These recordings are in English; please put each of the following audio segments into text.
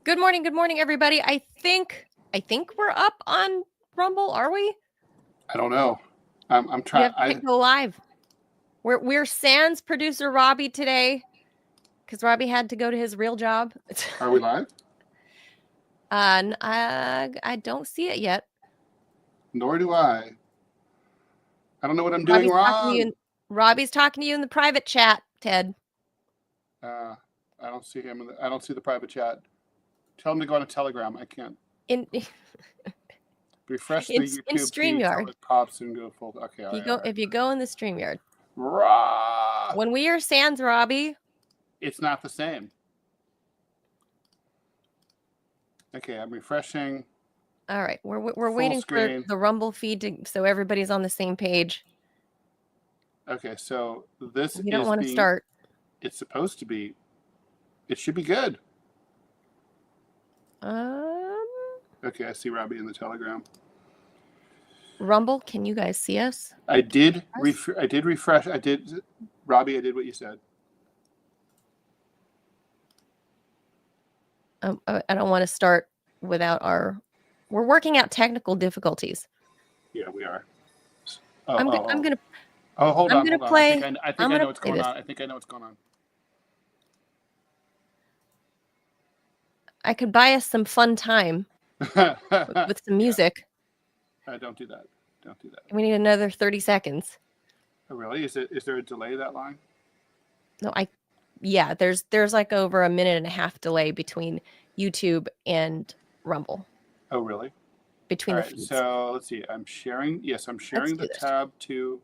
Good morning, everybody. I think we're up on Rumble. Are we? I don't know. I'm We trying. have to go live. We're sans producer Robbie today because Robbie had to go to his real job. Are we live? I don't see it yet. Nor do I. I don't know what I'm doing wrong. Robbie's talking to you in the private chat, Ted. I don't see him. I don't see the private chat. Tell him to go on a Telegram. I can't. Refresh the YouTube in StreamYard. It pops and go full. Okay. If you go in the StreamYard. Rah! When we are sans Robbie, it's not the same. Okay, I'm refreshing. All right, we're waiting for the Rumble feed so everybody's on the same page. Okay, so this you don't want to start. It's supposed to be. It should be good. Okay, I see Robbie in the Telegram. Rumble, can you guys see us? I did refresh. Robbie, I did what you said. I don't want to start without we're working out technical difficulties. Yeah, we are. I'm gonna. Oh, hold on. Play. I think I know what's going on. I think I know what's going on. I could buy us some fun time with some music. Don't do that. Don't do that. We need another 30 seconds. Oh, really? Is there a delay that long? No, yeah, there's like over a minute and a half delay between YouTube and Rumble. Oh, really? Between the feeds. So let's see. I'm sharing. Yes, I'm sharing the tab to.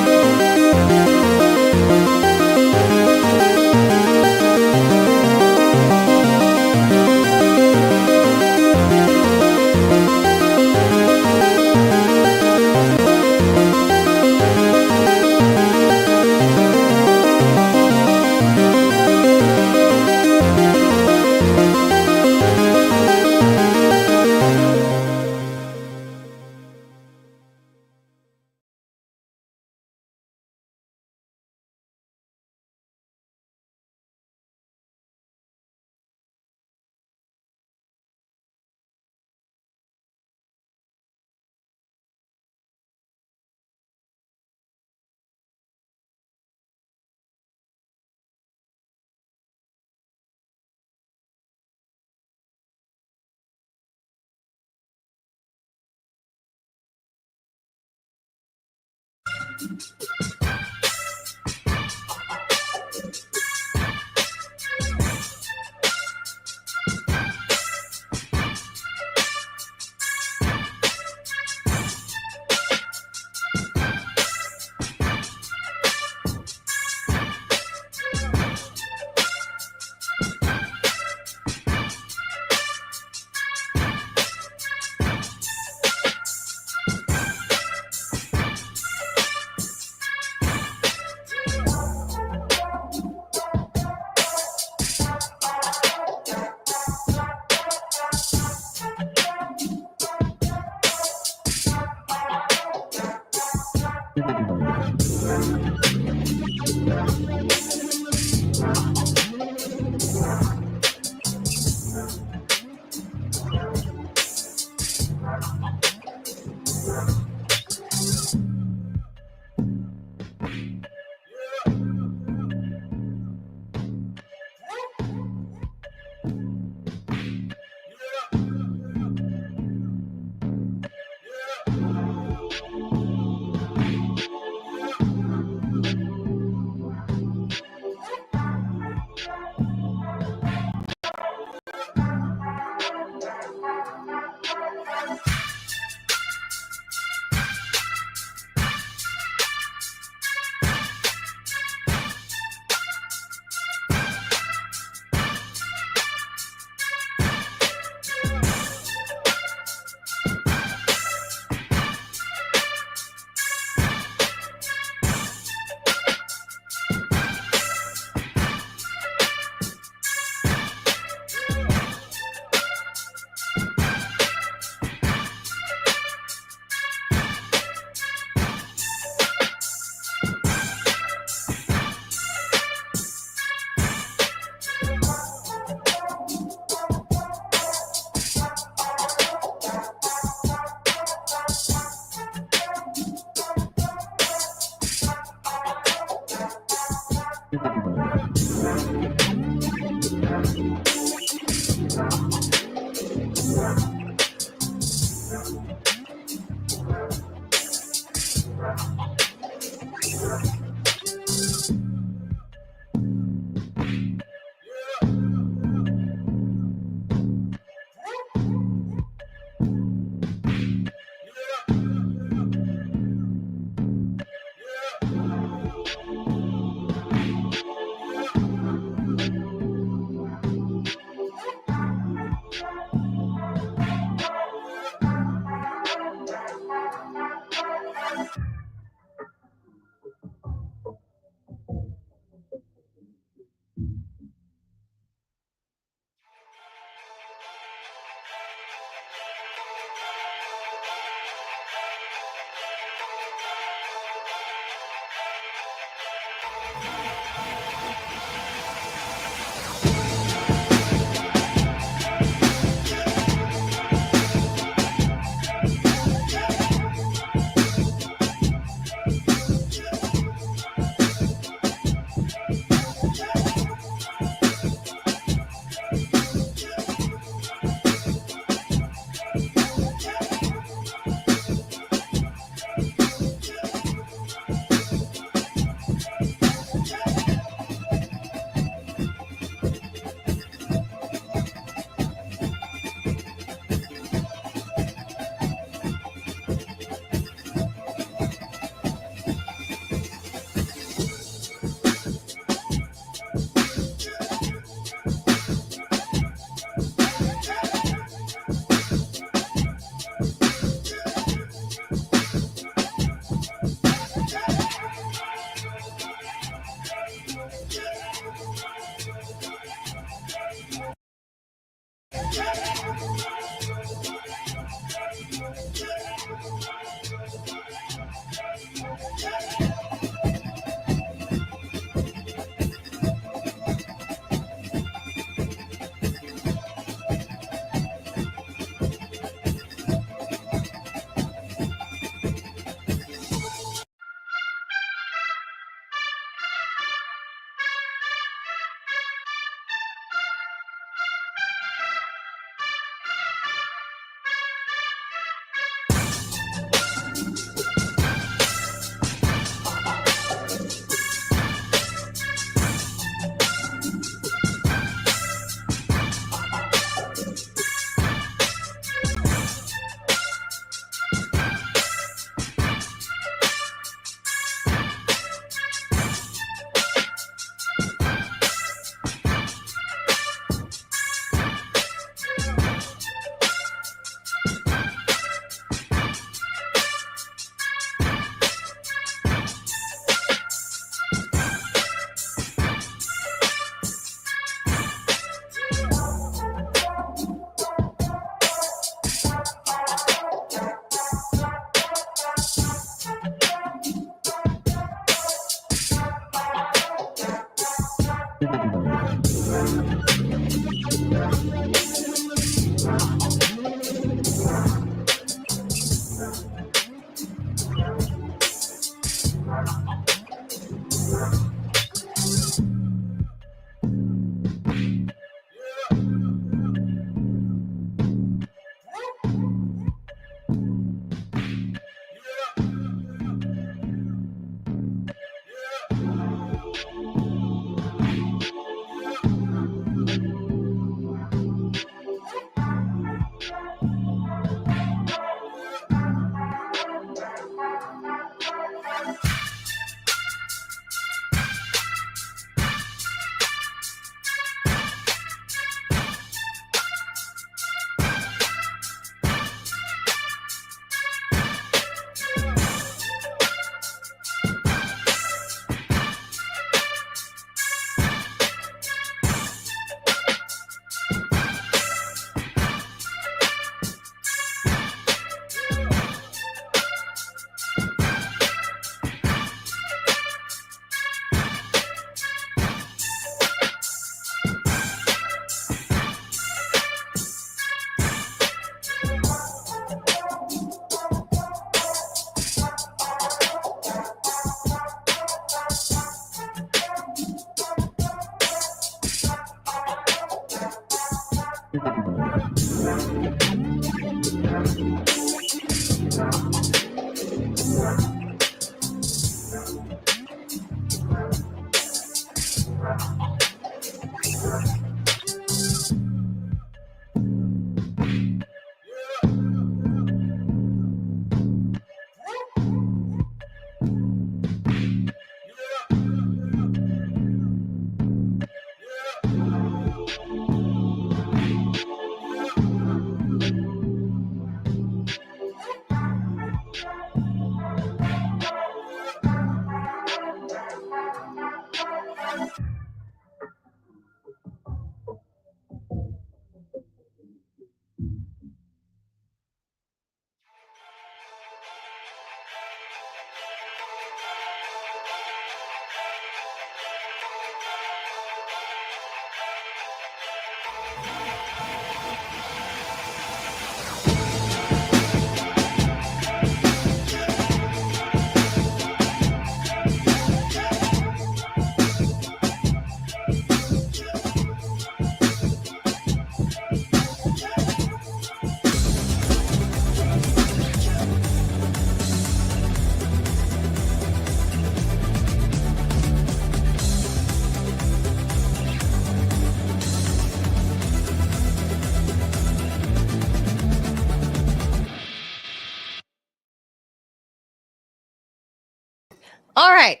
All right.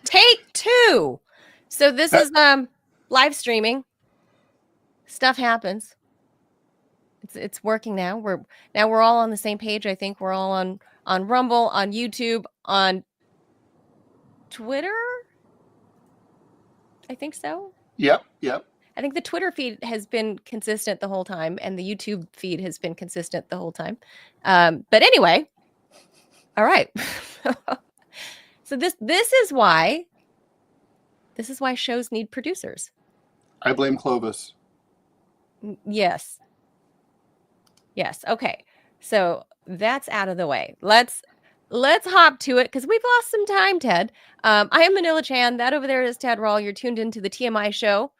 Take 2. So this is live streaming. Stuff happens. It's working now. We're all on the same page. I think we're all on Rumble, on YouTube, on Twitter. I think so. Yep. I think the Twitter feed has been consistent the whole time, and the YouTube feed has been consistent the whole time. But anyway, all right. So this is why shows need producers. I blame Clovis. Yes. Okay. So that's out of the way. Let's hop to it because we've lost some time, Ted. I am Manila Chan. That over there is Ted Rall. You're tuned into the TMI show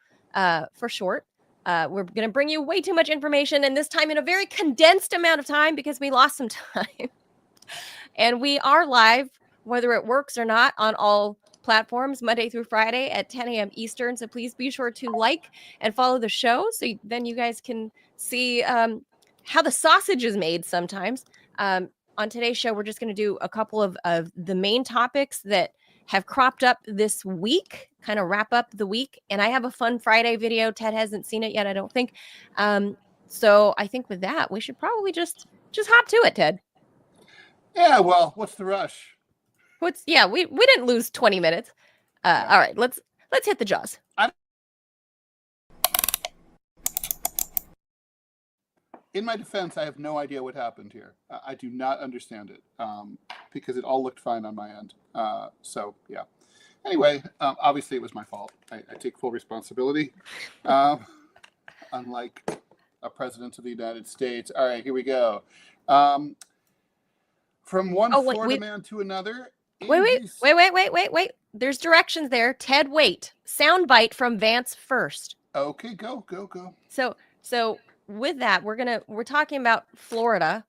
for short. We're going to bring you way too much information, and this time in a very condensed amount of time because we lost some time. And we are live, whether it works or not, on all platforms, Monday through Friday at 10 a.m. Eastern. So please be sure to like and follow the show so then you guys can see how the sausage is made sometimes. On today's show, we're just going to do a couple of the main topics that have cropped up this week, kind of wrap up the week. And I have a fun Friday video. Ted hasn't seen it yet, I don't think. So I think with that, we should probably just hop to it, Ted. Yeah, well, what's the rush? We didn't lose 20 minutes. All right, let's hit the jaws. In my defense, I have no idea what happened here. I do not understand it because it all looked fine on my end. So yeah. Anyway, obviously it was my fault. I take full responsibility. Unlike a president of the United States. All right, here we go. From one Florida man to another. Wait. There's directions there. Ted, wait. Soundbite from Vance first. Okay, go. So with that, we're talking about Florida.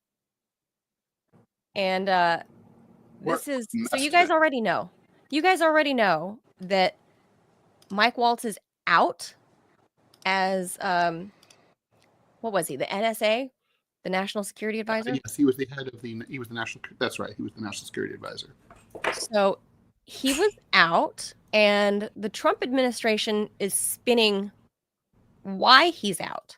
And so you guys already know. You guys already know that Mike Waltz is out as what was he? The NSA, the National Security Advisor? Yes, he was the head of he was the national, that's right. He was the National Security Advisor. So he was out, and the Trump administration is spinning why he's out.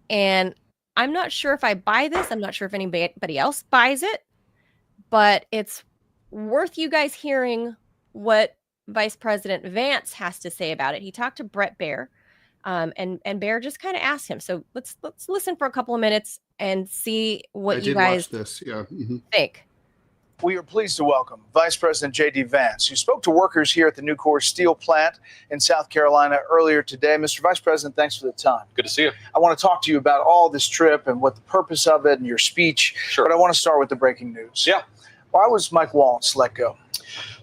And I'm not sure if I buy this. I'm not sure if anybody else buys it, but it's worth you guys hearing what Vice President Vance has to say about it. He talked to Brett Baer, and Baer just kind of asked him. So let's listen for a couple of minutes and see what you guys think. We are pleased to welcome Vice President J.D. Vance, who spoke to workers here at the Nucor steel plant in South Carolina earlier today. Mr. Vice President, thanks for the time. Good to see you. I want to talk to you about all this trip and what the purpose of it and your speech. Sure. But I want to start with the breaking news. Yeah. Why was Mike Waltz let go?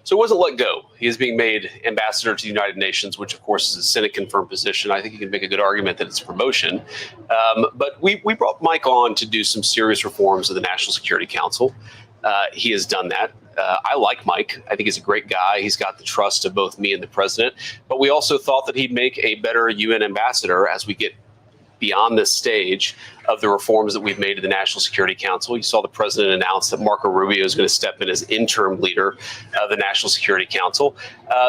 So it wasn't let go. He is being made ambassador to the United Nations, which, of course, is a Senate-confirmed position. I think you can make a good argument that it's a promotion. But we brought Mike on to do some serious reforms of the National Security Council. He has done that. I like Mike. I think he's a great guy. He's got the trust of both me and the president. But we also thought that he'd make a better UN ambassador as we get beyond this stage of the reforms that we've made to the National Security Council. You saw the president announce that Marco Rubio is going to step in as interim leader of the National Security Council.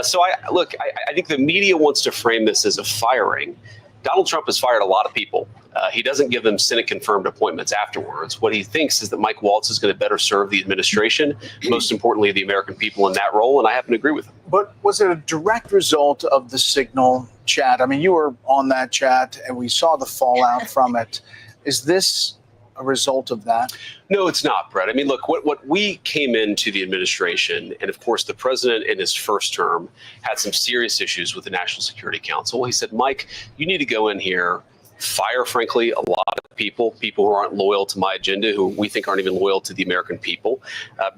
So I think the media wants to frame this as a firing. Donald Trump has fired a lot of people. He doesn't give them Senate-confirmed appointments afterwards. What he thinks is that Mike Waltz is going to better serve the administration, most importantly, the American people in that role, and I happen to agree with him. But was it a direct result of the Signal chat? I mean, you were on that chat, and we saw the fallout from it. Is this a result of that? No, it's not, Brett. I mean, look, what we came into the administration, and of course, the president in his first term had some serious issues with the National Security Council. He said, Mike, you need to go in here, fire, frankly, a lot of people who aren't loyal to my agenda, who we think aren't even loyal to the American people,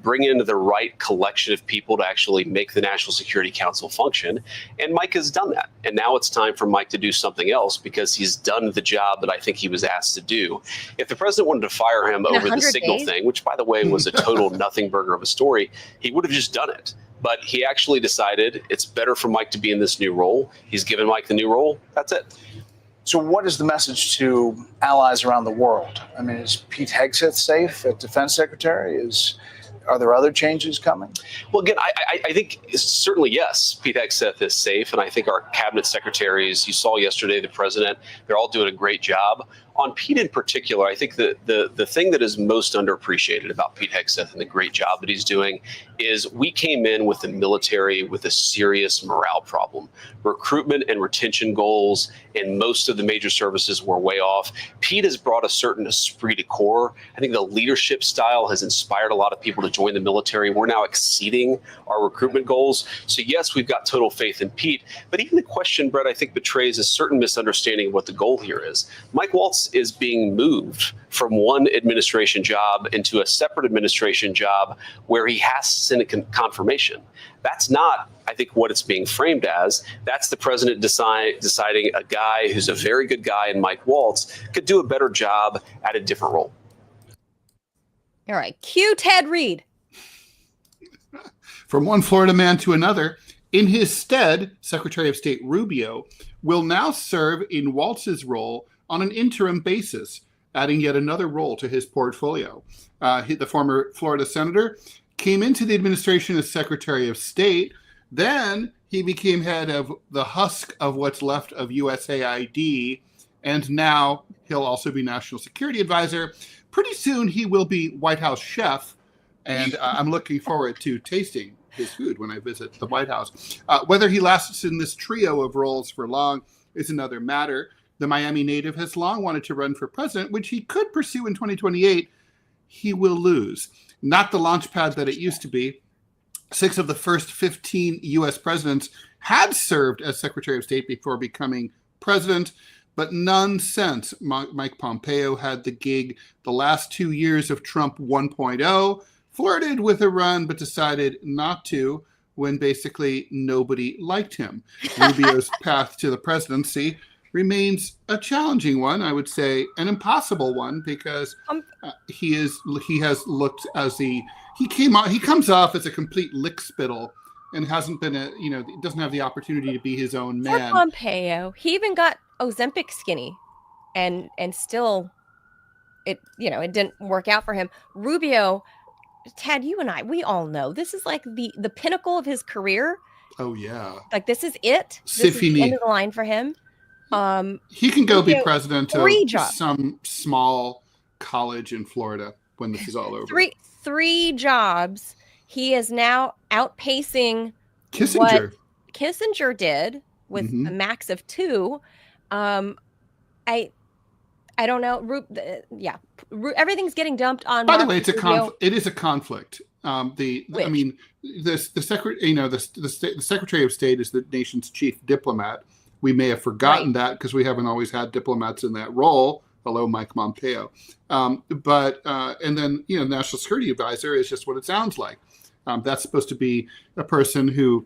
bring in the right collection of people to actually make the National Security Council function. And Mike has done that. And now it's time for Mike to do something else because he's done the job that I think he was asked to do. If the president wanted to fire him over the Signal thing, which, by the way, was a total nothing burger of a story, he would have just done it. But he actually decided it's better for Mike to be in this new role. He's given Mike the new role. That's it. So what is the message to allies around the world? I mean, is Pete Hegseth safe as Defense Secretary? Are there other changes coming? Well, again, I think certainly, yes, Pete Hegseth is safe. And I think our cabinet secretaries, you saw yesterday, the president, they're all doing a great job. On Pete in particular, I think the thing that is most underappreciated about Pete Hegseth and the great job that he's doing is we came in with the military with a serious morale problem. Recruitment and retention goals in most of the major services were way off. Pete has brought a certain esprit de corps. I think the leadership style has inspired a lot of people to join the military. We're now exceeding our recruitment goals. So yes, we've got total faith in Pete. But even the question, Brett, I think betrays a certain misunderstanding of what the goal here is. Mike Waltz is being moved from one administration job into a separate administration job where he has Senate confirmation. That's not, I think, what it's being framed as. That's the president deciding a guy who's a very good guy in Mike Waltz could do a better job at a different role. All right. Cue Ted Reed. From one Florida man to another, in his stead, Secretary of State Rubio will now serve in Waltz's role on an interim basis, adding yet another role to his portfolio. The former Florida senator came into the administration as Secretary of State. Then he became head of the husk of what's left of USAID, and now he'll also be National Security Advisor. Pretty soon he will be White House chef, and I'm looking forward to tasting his food when I visit the White House. Whether he lasts in this trio of roles for long is another matter. The Miami native has long wanted to run for president, which he could pursue in 2028. He will lose. Not the launch pad that it used to be. 6 of the first 15 U.S. presidents had served as Secretary of State before becoming president, but none since. Mike Pompeo had the gig the last 2 years of Trump 1.0, flirted with a run, but decided not to when basically nobody liked him. Rubio's path to the presidency remains a challenging one, I would say an impossible one, because he has looked as he comes off as a complete lickspittle and hasn't been doesn't have the opportunity to be his own man. Pompeo, he even got Ozempic skinny, and still it didn't work out for him. Rubio, Ted, you and I, we all know this is like the pinnacle of his career. Oh yeah, like this is it. This is the end of the line for him. He can go be president of some small college in Florida when this is all over. Three jobs. He is now outpacing Kissinger. What Kissinger did with a max of 2. I don't know. Everything's getting dumped on. By the way, it's it is a conflict. The Secretary of State is the nation's chief diplomat. We may have forgotten that because we haven't always had diplomats in that role. Hello, Mike Pompeo. And then National Security Advisor is just what it sounds like. That's supposed to be a person who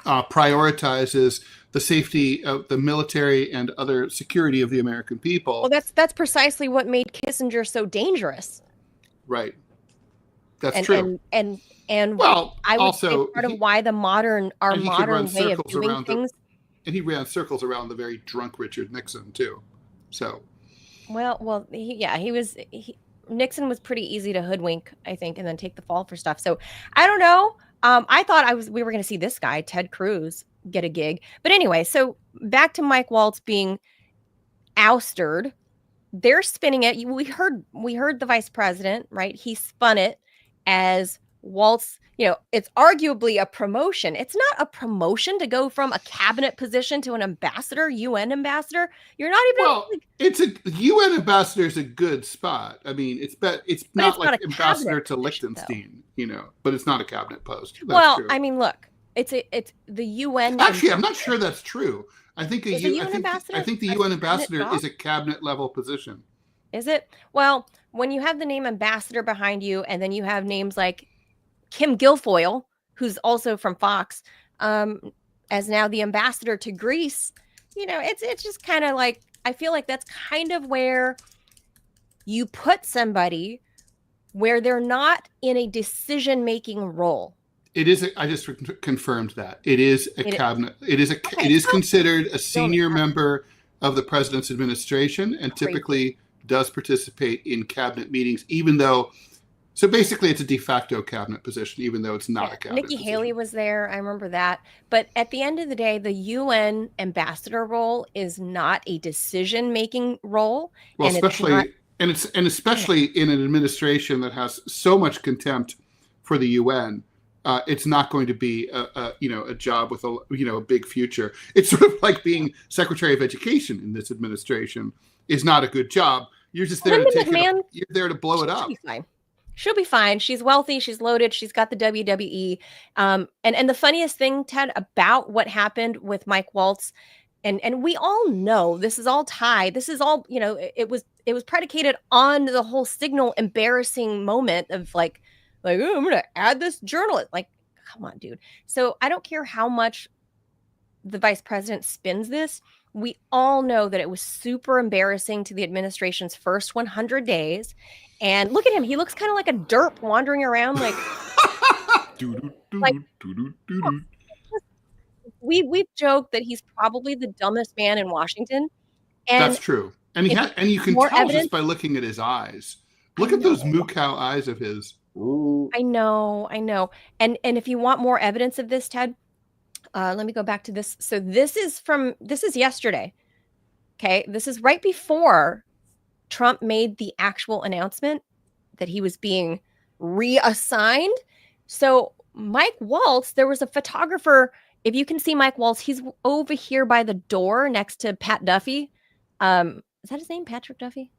prioritizes the safety of the military and other security of the American people. Well, that's precisely what made Kissinger so dangerous. Right. That's true. And well, I would also say part of why our modern way of doing things. And he ran circles around the very drunk Richard Nixon too. So. Well, Nixon was pretty easy to hoodwink, I think, and then take the fall for stuff. So I don't know. I thought we were going to see this guy, Ted Cruz, get a gig. But anyway, so back to Mike Waltz being ousted. They're spinning it. We heard the vice president, right? He spun it as Waltz. It's arguably a promotion. It's not a promotion to go from a cabinet position to an ambassador, UN ambassador. You're not even. It's a UN ambassador is a good spot. I mean, it's not like ambassador to Liechtenstein, but it's not a cabinet post. That's true. I mean, look, it's the UN. Actually, I'm not sure that's true. I think I think the UN ambassador is a cabinet level position. Is it? Well, when you have the name ambassador behind you, and then you have names like Kim Guilfoyle, who's also from Fox, as now the ambassador to Greece, it's just kind of like, I feel like that's kind of where you put somebody where they're not in a decision-making role. It is. I just confirmed that it is a cabinet. It is considered a senior member of the president's administration, and typically does participate in cabinet meetings, even though. So basically, it's a de facto cabinet position, even though it's not a cabinet Nikki position. Haley was there. I remember that. But at the end of the day, the UN ambassador role is not a decision-making role. Well, especially in an administration that has so much contempt for the UN, it's not going to be a job with a big future. It's sort of like being Secretary of Education in this administration is not a good job. You're just there you're there to blow it up. She'll be fine. She's wealthy. She's loaded. She's got the WWE. And the funniest thing, Ted, about what happened with Mike Waltz, and we all know this is all tied. This is all, it was predicated on the whole Signal embarrassing moment of like, oh, I'm going to add this journalist. Like, come on, dude. So I don't care how much the vice president spins this. We all know that it was super embarrassing to the administration's first 100 days. And look at him. He looks kind of like a derp wandering around like we've joked that he's probably the dumbest man in Washington. And that's true. And you can tell just by looking at his eyes. Look at those moo cow eyes of his. Ooh. I know. And if you want more evidence of this, Ted, let me go back to this. So this is yesterday. Okay. This is right before Trump made the actual announcement that he was being reassigned. So Mike Waltz, there was a photographer. If you can see Mike Waltz, he's over here by the door next to Pat Duffy. Is that his name? Patrick Duffy?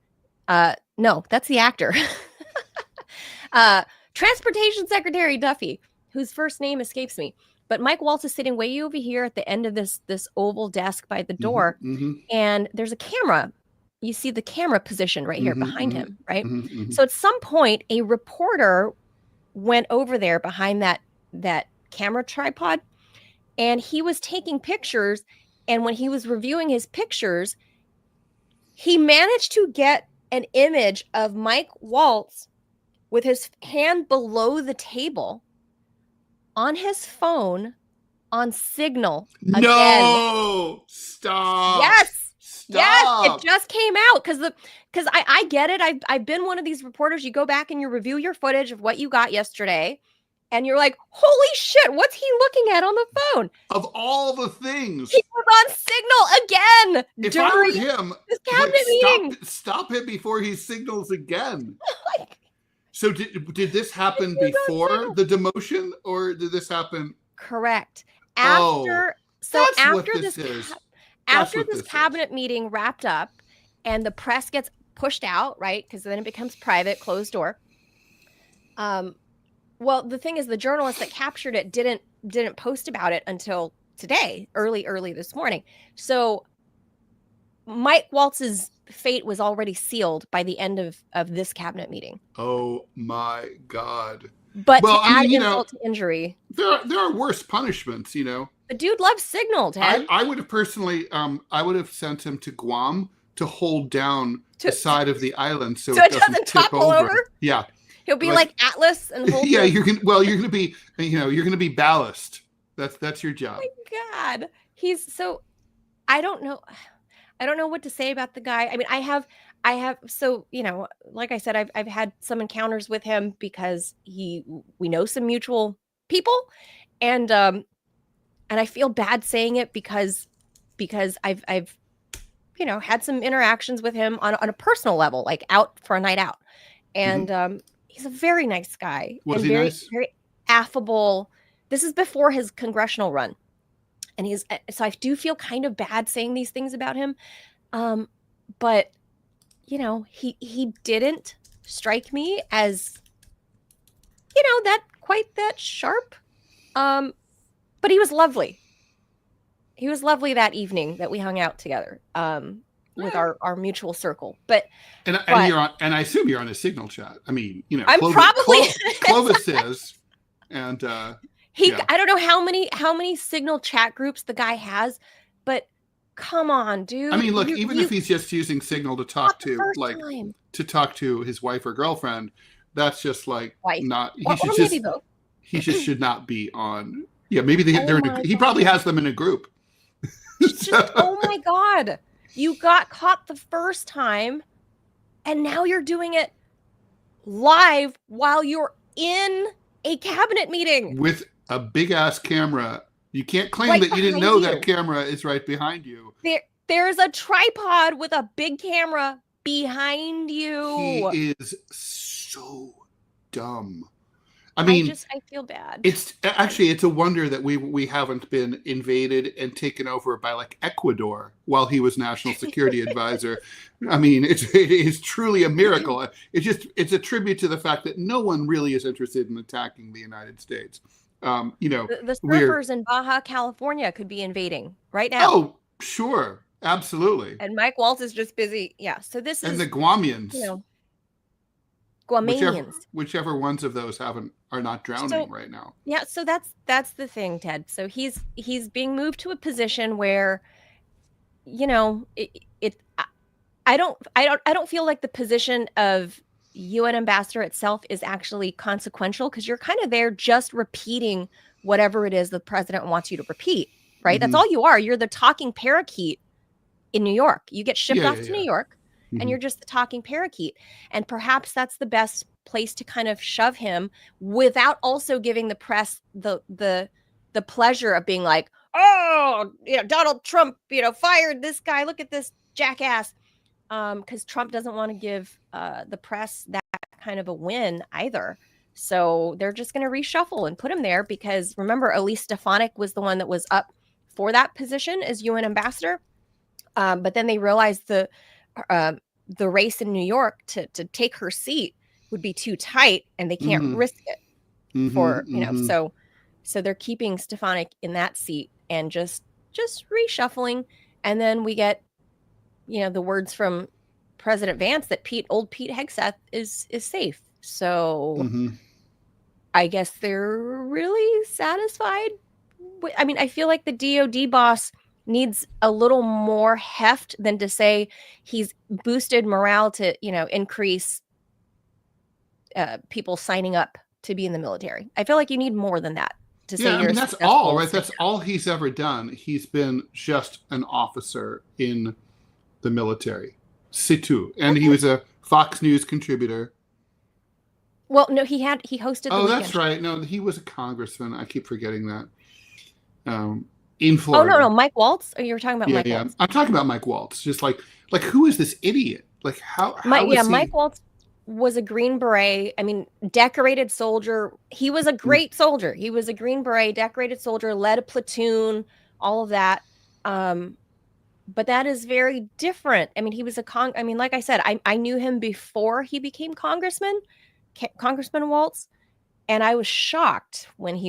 No, that's the actor. Transportation Secretary Duffy, whose first name escapes me. But Mike Waltz is sitting way over here at the end of this oval desk by the door, and there's a camera. You see the camera position right here behind him, right? So at some point, a reporter went over there behind that camera tripod, and he was taking pictures. And when he was reviewing his pictures, he managed to get an image of Mike Waltz with his hand below the table on his phone on Signal. No, stop. Yes. Stop. Yes, it just came out because I get it. I've been one of these reporters. You go back and you review your footage of what you got yesterday, and you're like, holy shit, what's he looking at on the phone? Of all the things. He was on Signal again If I were him, this cabinet meeting. Stop him before he signals again. So did this happen before the demotion, or did this happen? Correct. After this cabinet meeting wrapped up and the press gets pushed out, right? Because then it becomes private, closed door. Well, the thing is, the journalist that captured it didn't post about it until today, early this morning. So Mike Waltz's fate was already sealed by the end of this cabinet meeting. Oh my God. But to add insult to injury, there are worse punishments, you know. The dude loves Signal, Ted. I would have personally, I would have sent him to Guam to hold down the side of the island so it doesn't topple over. Yeah. He'll be like Atlas and hold. Yeah, you're gonna be ballast. That's your job. Oh my God, he's so. I don't know what to say about the guy. I mean, I have. So like I said, I've had some encounters with him because we know some mutual people, and I feel bad saying it because I've had some interactions with him on a personal level, like out for a night out, and he's a very nice guy. Was and he very, nice? Very affable. This is before his congressional run, and so I do feel kind of bad saying these things about him, but he didn't strike me as that sharp, but he was lovely. He was lovely that evening that we hung out together with our mutual circle. And I assume you're on a Signal chat. I mean, I'm probably Clovis is, and I don't know how many Signal chat groups the guy has, but come on, dude. I mean, look, even if he's just using Signal to talk to his wife or girlfriend, that's just like not. He just should not be on. Yeah, maybe he probably has them in a group. Oh my God. You got caught the first time, and now you're doing it live while you're in a cabinet meeting. With a big-ass camera. You can't claim that you didn't know that camera is right behind you. There's a tripod with a big camera behind you. He is so dumb. I mean, I feel bad. It's a wonder that we haven't been invaded and taken over by like Ecuador while he was national security advisor. I mean, it is truly a miracle. It's a tribute to the fact that no one really is interested in attacking the United States. The surfers in Baja California could be invading right now. Oh, sure, absolutely. And Mike Waltz is just busy. Yeah. So this is the Guamians. Guamanians. Whichever ones of those are not drowning right now. Yeah, so that's the thing, Ted. So he's being moved to a position where, I don't feel like the position of UN ambassador itself is actually consequential, because you're kind of there just repeating whatever it is the president wants you to repeat, right? Mm-hmm. That's all you are. You're the talking parakeet in New York. You get shipped off to New York. Mm-hmm. And you're just the talking parakeet. And perhaps that's the best place to kind of shove him without also giving the press the pleasure of being like, oh, Donald Trump, fired this guy. Look at this jackass. Because Trump doesn't want to give the press that kind of a win either. So they're just going to reshuffle and put him there because, remember, Elise Stefanik was the one that was up for that position as UN ambassador. But then they realized the race in New York to take her seat would be too tight, and they can't risk it for, so So they're keeping Stefanik in that seat and just reshuffling. And then we get, the words from President Vance that old Pete Hegseth is safe. So Mm-hmm. I guess they're really satisfied. I mean, I feel like the DOD boss needs a little more heft than to say he's boosted morale to, increase people signing up to be in the military. I feel like you need more than that to say you're that's all, right? That's all he's ever done. He's been just an officer in the military. C'est tout. And he was a Fox News contributor. Well, no, he hosted the Weekend that's Show. right. No, he was a congressman. I keep forgetting that. In Florida. Oh, no, Mike Waltz? Oh, you were talking about Mike Waltz. I'm talking about Mike Waltz. Just like who is this idiot? Like how is he? Mike Waltz was a Green Beret. I mean, decorated soldier. He was a great soldier. He was a Green Beret, decorated soldier, led a platoon, all of that. But that is very different. I mean, he was like I said, I knew him before he became Congressman Waltz. And I was shocked when he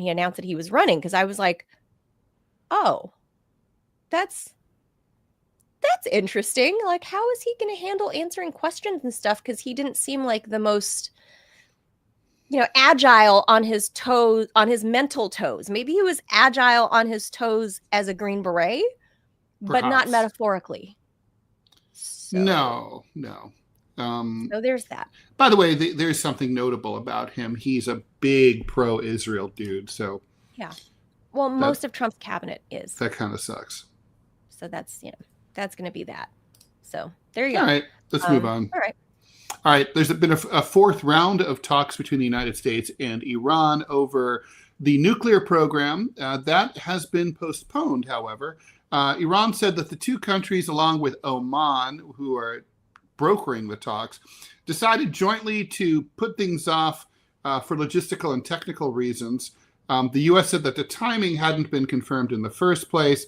announced that he was running, because I was like, oh, that's interesting. Like, how is he going to handle answering questions and stuff? Because he didn't seem like the most, agile on his toes, on his mental toes. Maybe he was agile on his toes as a Green Beret, but not metaphorically. So, No. So there's that. By the way, there's something notable about him. He's a big pro-Israel dude. So yeah. Well, most of Trump's cabinet is. That kind of sucks. So that's going to be that. So there you go. All right, let's move on. All right. There's been a fourth round of talks between the United States and Iran over the nuclear program. That has been postponed, however. Iran said that the two countries, along with Oman, who are brokering the talks, decided jointly to put things off for logistical and technical reasons. The U.S. said that the timing hadn't been confirmed in the first place.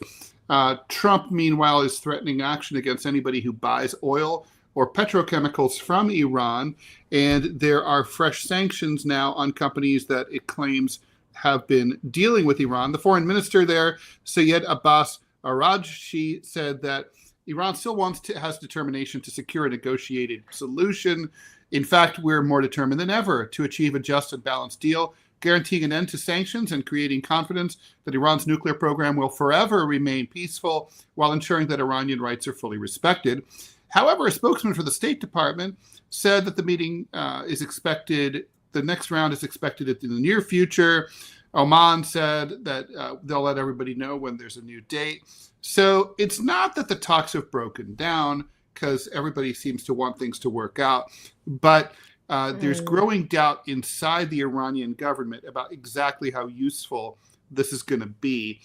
Trump, meanwhile, is threatening action against anybody who buys oil or petrochemicals from Iran. And there are fresh sanctions now on companies that it claims have been dealing with Iran. The foreign minister there, Syed Abbas Araghchi, said that Iran still has determination to secure a negotiated solution. In fact, we're more determined than ever to achieve a just and balanced deal, guaranteeing an end to sanctions and creating confidence that Iran's nuclear program will forever remain peaceful while ensuring that Iranian rights are fully respected. However, a spokesman for the State Department said that the meeting the next round is expected in the near future. Oman said that they'll let everybody know when there's a new date. So it's not that the talks have broken down, because everybody seems to want things to work out, but there's growing doubt inside the Iranian government about exactly how useful this is going to be.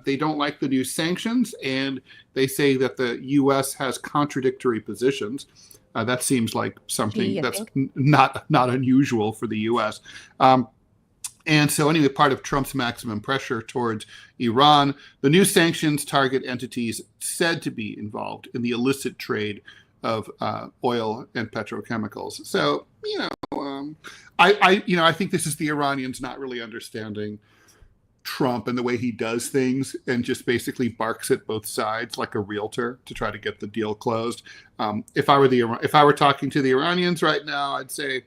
They don't like the new sanctions, and they say that the U.S. has contradictory positions. That seems like something that's not unusual for the U.S. And so anyway, part of Trump's maximum pressure towards Iran, the new sanctions target entities said to be involved in the illicit trade of oil and petrochemicals. So, I think this is the Iranians not really understanding Trump and the way he does things, and just basically barks at both sides like a realtor to try to get the deal closed. If I were talking to the Iranians right now, I'd say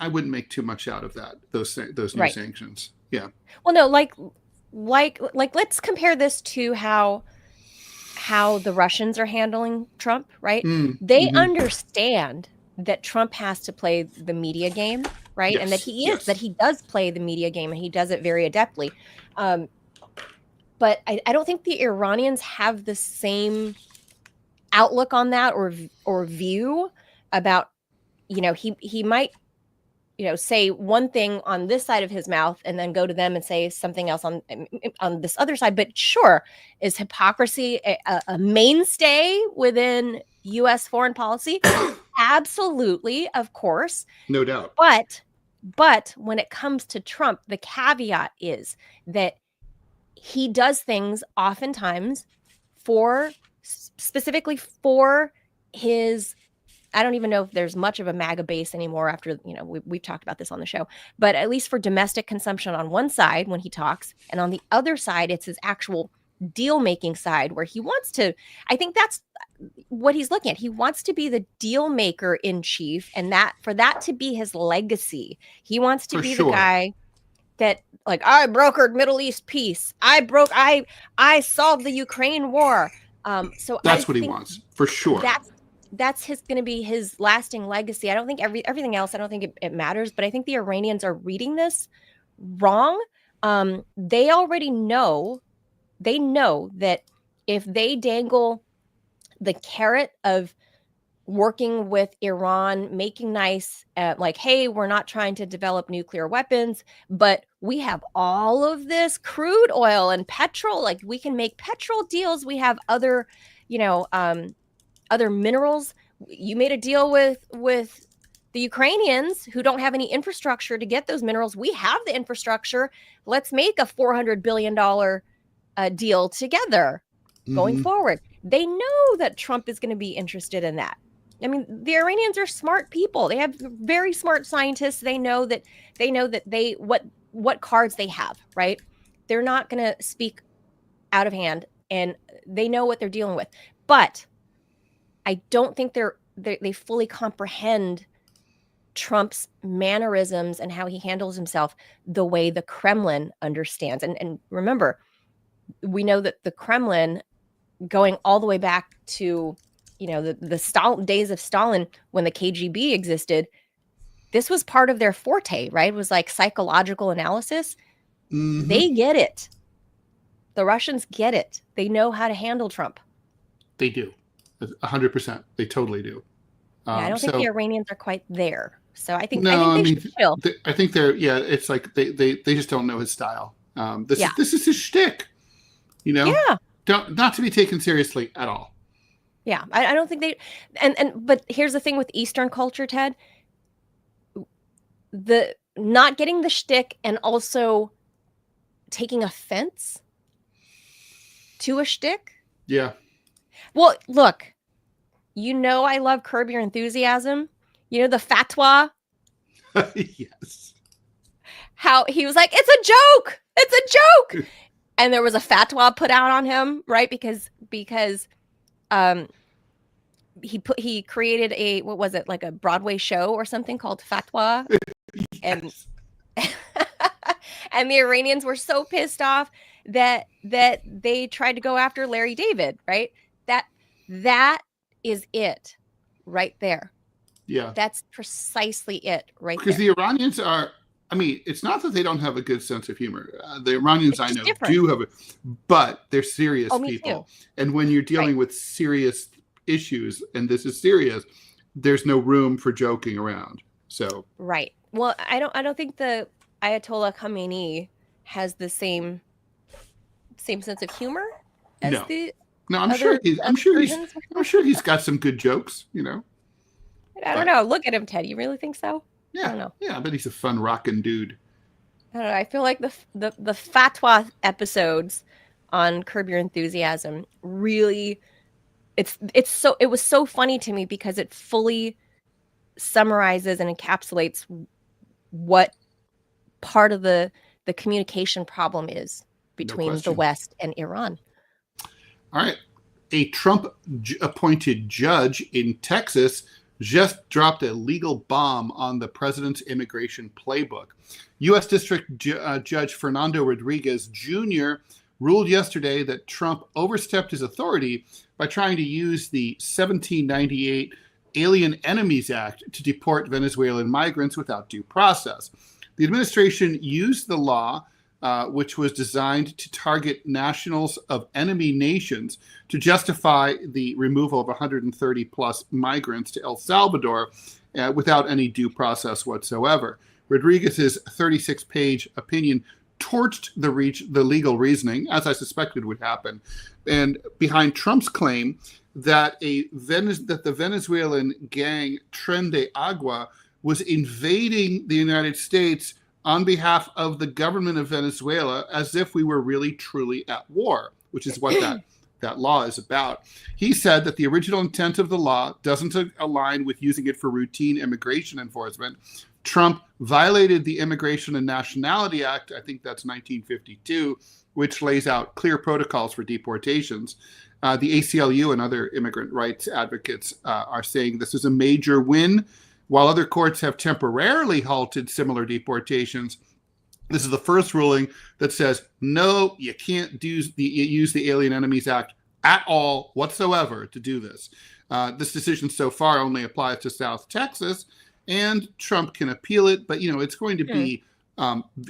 I wouldn't make too much out of that. Those new sanctions. Yeah. Well, no, like let's compare this to how the Russians are handling Trump, right? They understand that Trump has to play the media game, right? Yes, and that he does play the media game, and he does it very adeptly. But I don't think the Iranians have the same outlook on that or view about, he might, say one thing on this side of his mouth and then go to them and say something else on this other side. But sure, is hypocrisy a mainstay within U.S. foreign policy? Absolutely, of course. No doubt. But when it comes to Trump, the caveat is that he does things oftentimes specifically for his I don't even know if there's much of a MAGA base anymore after, we've talked about this on the show, but at least for domestic consumption on one side when he talks, and on the other side, it's his actual deal-making side where he wants to, I think that's what he's looking at. He wants to be the deal maker in chief, and that for that to be his legacy, he wants to be the guy that, like, I brokered Middle East peace. I solved the Ukraine war. So that's what he wants for sure. That's going to be his lasting legacy. I don't think everything else, I don't think it matters, but I think the Iranians are reading this wrong. They already know, that if they dangle the carrot of working with Iran, making nice, like, hey, we're not trying to develop nuclear weapons, but we have all of this crude oil and petrol, like we can make petrol deals. We have other, other minerals. You made a deal with the Ukrainians who don't have any infrastructure to get those minerals. We have the infrastructure. Let's make a $400 billion deal together going forward. They know that Trump is going to be interested in that. I mean, the Iranians are smart people. They have very smart scientists. They know what cards they have, right? They're not going to speak out of hand, and they know what they're dealing with. But I don't think they fully comprehend Trump's mannerisms and how he handles himself the way the Kremlin understands. And remember, we know that the Kremlin, going all the way back to, the days of Stalin, when the KGB existed, this was part of their forte, right? It was like psychological analysis. Mm-hmm. They get it. The Russians get it. They know how to handle Trump. They do. 100%. They totally do. I don't think the Iranians are quite there. So I think they should chill. I think they're, it's like they just don't know his style. This is his shtick, Yeah. Not to be taken seriously at all. Yeah. I don't think but here's the thing with Eastern culture, Ted. The not getting the shtick and also taking offense to a shtick. Yeah. Well, look, I love Curb Your Enthusiasm. The fatwa. Yes. How he was like, it's a joke. It's a joke. And there was a fatwa put out on him, right? Because he created a, what was it, like a Broadway show or something called Fatwa. Yes. And the Iranians were so pissed off that they tried to go after Larry David, right? That is it right there. Yeah. That's precisely it right there. Because the Iranians are, it's not that they don't have a good sense of humor. The Iranians, I know, do have it, but they're serious people. Too. And when you're dealing with serious issues, and this is serious, there's no room for joking around. So right. Well, I don't think the Ayatollah Khamenei has the same sense of humor as I'm sure he's got some good jokes, I don't know. Look at him, Ted. You really think so? Yeah. I don't know. Yeah, I bet he's a fun rockin' dude. I don't know. I feel like the fatwa episodes on Curb Your Enthusiasm really, it was so funny to me because it fully summarizes and encapsulates what part of the communication problem is between the West and Iran. All right. A Trump-appointed judge in Texas just dropped a legal bomb on the president's immigration playbook. U.S. District Judge Fernando Rodriguez Jr. ruled yesterday that Trump overstepped his authority by trying to use the 1798 Alien Enemies Act to deport Venezuelan migrants without due process. The administration used the law, which was designed to target nationals of enemy nations, to justify the removal of 130 plus migrants to El Salvador without any due process whatsoever. Rodriguez's 36-page opinion torched the legal reasoning, as I suspected would happen, and behind Trump's claim that the Venezuelan gang Tren de Agua was invading the United States on behalf of the government of Venezuela, as if we were really truly at war, which is what that that law is about. He said that the original intent of the law doesn't align with using it for routine immigration enforcement. Trump violated the Immigration and Nationality Act, I think that's 1952, which lays out clear protocols for deportations. The ACLU and other immigrant rights advocates are saying this is a major win. While other courts have temporarily halted similar deportations, this is the first ruling that says, no, you can't use the Alien Enemies Act at all whatsoever to do this. This decision so far only applies to South Texas, and Trump can appeal it, but it's going to be,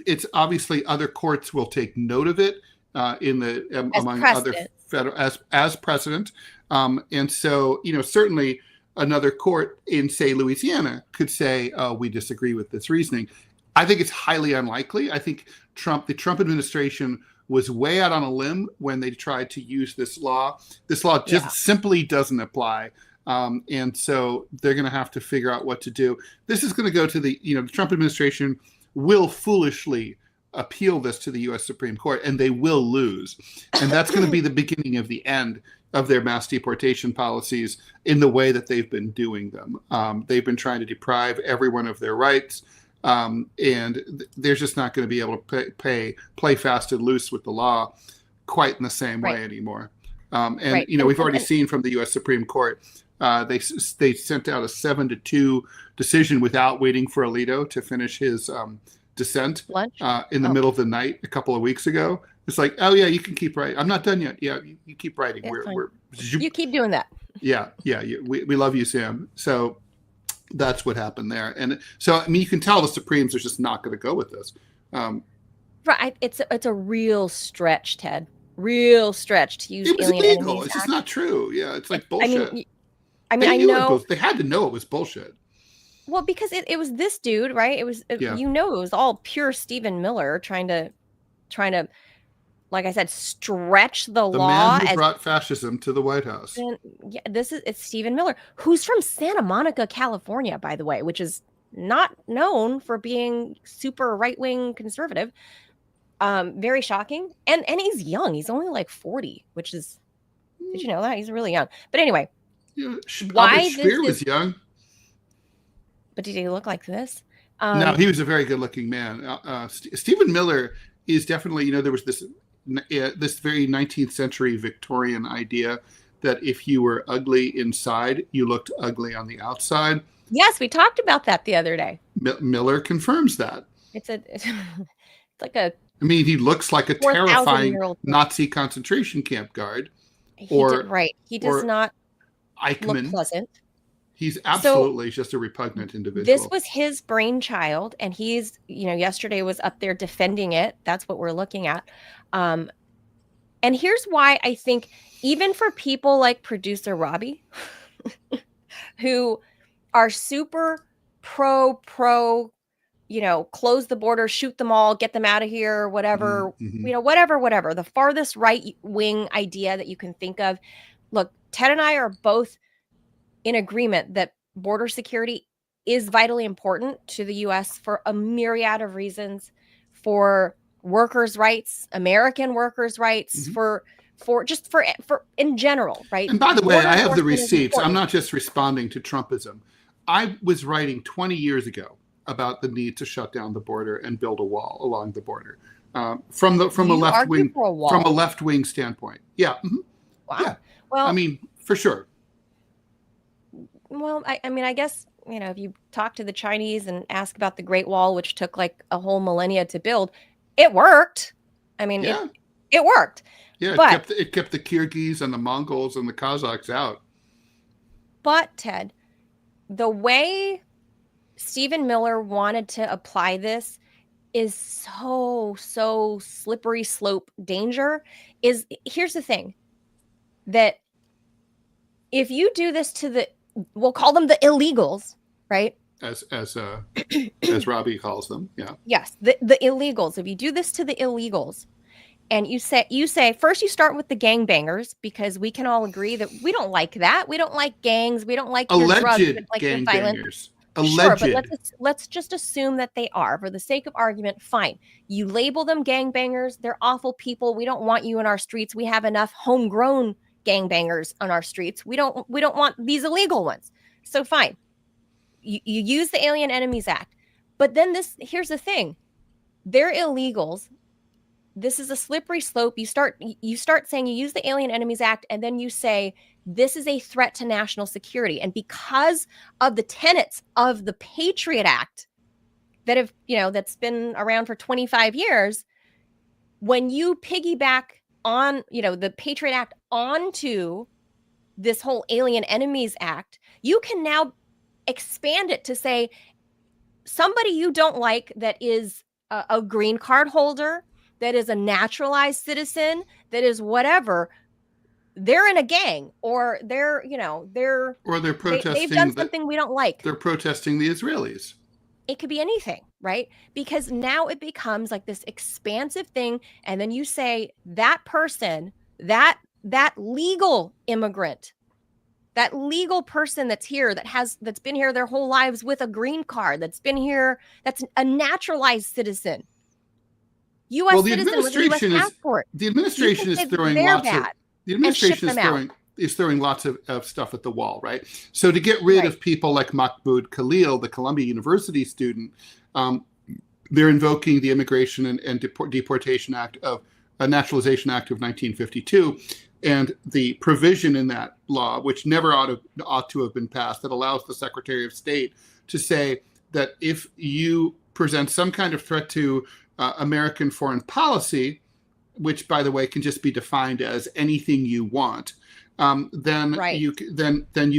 it's obviously other courts will take note of it among other federal as precedent. And so, certainly another court in, say, Louisiana could say, oh, we disagree with this reasoning. I think it's highly unlikely. I think the Trump administration was way out on a limb when they tried to use this law. This law just simply doesn't apply. And so they're going to have to figure out what to do. This is going to go to the Trump administration will foolishly appeal this to the U.S. Supreme Court, and they will lose. And that's going to be the beginning of the end of their mass deportation policies in the way that they've been doing them. They've been trying to deprive everyone of their rights. And they're just not going to be able to play fast and loose with the law quite in the same way anymore. We've already seen from the U.S. Supreme Court, they sent out a 7-2 decision without waiting for Alito to finish his dissent in the middle of the night a couple of weeks ago. It's like, oh yeah, you can keep writing. I'm not done yet. Yeah, you keep writing. You keep doing that. Yeah. We love you, Sam. So that's what happened there. And so, you can tell the Supremes are just not going to go with this. Right. It's a real stretch, Ted. Real stretch to use Alien illegal. Enemies It's Act. just not true. Yeah, it's like bullshit. I know. They had to know it was bullshit. Well, because it was this dude, right? It was, it was all pure Stephen Miller trying to, like I said, stretch the law. The man who brought fascism to the White House. And it's Stephen Miller, who's from Santa Monica, California, by the way, which is not known for being super right-wing conservative. Very shocking. And he's young. He's only like 40, which is, did you know that? He's really young. But anyway, why Spear was young. But did he look like this? No, he was a very good-looking man. Stephen Miller is definitely, there was this very 19th century Victorian idea that if you were ugly inside, you looked ugly on the outside. Yes, we talked about that the other day. Miller confirms that. It's like a. He looks like a terrifying Nazi concentration camp guard. He does not Eichmann. look pleasant. He's absolutely just a repugnant individual. This was his brainchild, and he's, yesterday was up there defending it. That's what we're looking at. And here's why I think even for people like producer Robbie, who are super pro, close the border, shoot them all, get them out of here, whatever, whatever, the farthest right wing idea that you can think of. Look, Ted and I are both in agreement that border security is vitally important to the U.S. for a myriad of reasons, for workers' rights, American workers' rights, for in general, right? And by the way, I have the receipts. I'm not just responding to Trumpism. I was writing 20 years ago about the need to shut down the border and build a wall along the border from a left wing standpoint. Yeah. Mm-hmm. Wow. Yeah. Well, for sure. Well, I guess, if you talk to the Chinese and ask about the Great Wall, which took like a whole millennia to build, it worked. It worked. Yeah, but it kept the Kyrgyz and the Mongols and the Kazakhs out. But, Ted, the way Stephen Miller wanted to apply this is so slippery slope danger. Here's the thing, that if you do this to we'll call them the illegals, right? As Robbie calls them, yeah. Yes, the illegals. If you do this to the illegals, and you say first, you start with the gangbangers, because we can all agree that we don't like that. We don't like gangs. We don't like your drugs. We don't like your violence. Sure, alleged. but let's just assume that they are, for the sake of argument. Fine, you label them gangbangers. They're awful people. We don't want you in our streets. We have enough homegrown gangbangers on our streets. We don't want these illegal ones. So fine, you use the Alien Enemies Act, but then here's the thing: they're illegals. This is a slippery slope. You start saying you use the Alien Enemies Act, and then you say this is a threat to national security. And because of the tenets of the Patriot Act that have, that's been around for 25 years, when you piggyback on, the Patriot Act onto this whole Alien Enemies Act, you can now expand it to say somebody you don't like that is a green card holder, that is a naturalized citizen, that is whatever, they're in a gang, or they're protesting. They've done something we don't like. They're protesting the Israelis. It could be anything, right? Because now it becomes like this expansive thing, and then you say that person, that legal immigrant, that legal person that's here, that's been here their whole lives with a green card, that's been here, that's a naturalized citizen, U.S. citizen with a U.S. passport. The administration is throwing lots of. The administration is throwing lots of stuff at the wall, right? So to get rid of people like Mahmoud Khalil, the Columbia University student, they're invoking the Immigration and Deportation Act of Naturalization Act of 1952, and the provision in that law, which never ought to have been passed, that allows the Secretary of State to say that if you present some kind of threat to American foreign policy, which, by the way, can just be defined as anything you want, then you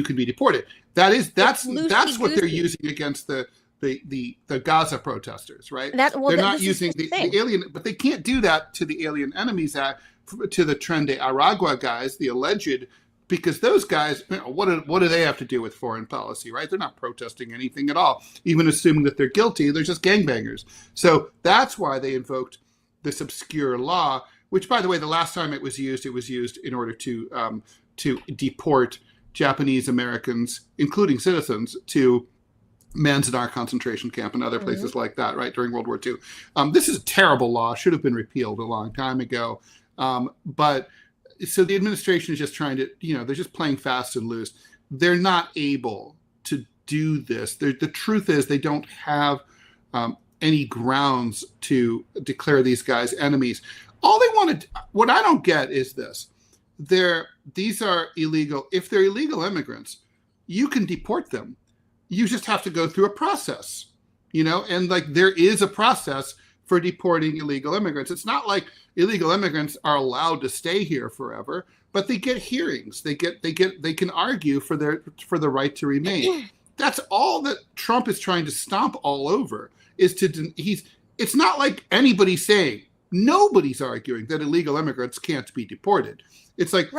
can be deported. That's what they're using against the Gaza protesters, right? They're not using the alien, but they can't do that to the Alien Enemies Act, to the Tren de Aragua guys, the alleged, because those guys, what do they have to do with foreign policy, right? They're not protesting anything at all, even assuming that they're guilty. They're just gangbangers. So that's why they invoked this obscure law, which, by the way, the last time it was used in order to deport Japanese Americans, including citizens, to Manzanar concentration camp and other places like that, right, during World War II. This is a terrible law, should have been repealed a long time ago. But so the administration is just trying to, they're just playing fast and loose. They're not able to do this. The truth is they don't have any grounds to declare these guys enemies. All they want to, what I don't get is this. These are illegal. If they're illegal immigrants, you can deport them. You just have to go through a process, and there is a process for deporting illegal immigrants. It's not like illegal immigrants are allowed to stay here forever, but they get hearings. They can argue for the right to remain. That's all that Trump is trying to stomp all over. It's not like anybody's saying, nobody's arguing that illegal immigrants can't be deported. It's like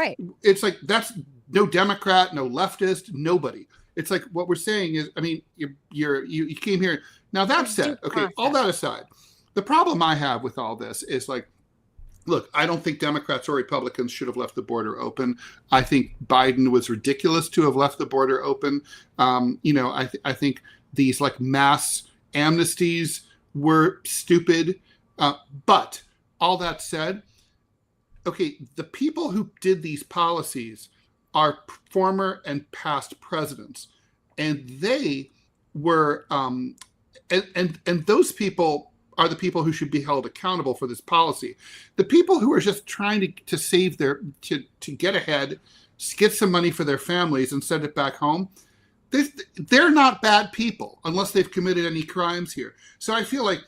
that's no Democrat, no leftist, nobody. It's like what we're saying is, you came here. Now that said, okay, all that aside, the problem I have with all this is look, I don't think Democrats or Republicans should have left the border open. I think Biden was ridiculous to have left the border open. I think these mass amnesties were stupid. But all that said, okay, the people who did these policies are former and past presidents, and they were, and those people are the people who should be held accountable for this policy. The people who are just trying to save to get ahead, get some money for their families and send it back home, they're not bad people unless they've committed any crimes here. So I feel like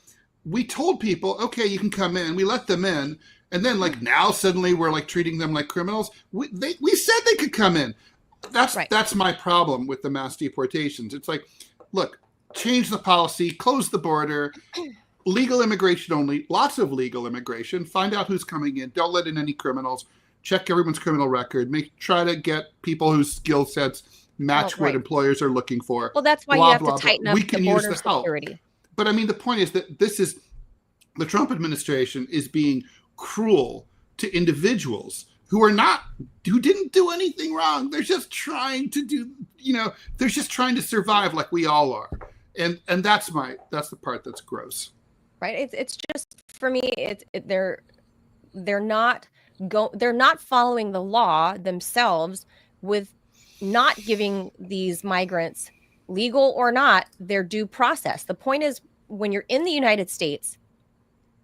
we told people, okay, you can come in. We let them in. And then now suddenly we're treating them like criminals. We said they could come in. That's my problem with the mass deportations. It's look, change the policy, close the border, legal immigration only, lots of legal immigration, find out who's coming in. Don't let in any criminals. Check everyone's criminal record. Try to get people whose skill sets match what employers are looking for. Well, that's why you have to tighten up the border security. But the point is that the Trump administration is being cruel to individuals who didn't do anything wrong. They're just trying to they're just trying to survive like we all are. And that's the part that's gross. Right. It's just, for me, they're not following the law themselves with not giving these migrants, legal or not, their due process. The point is, when you're in the United States,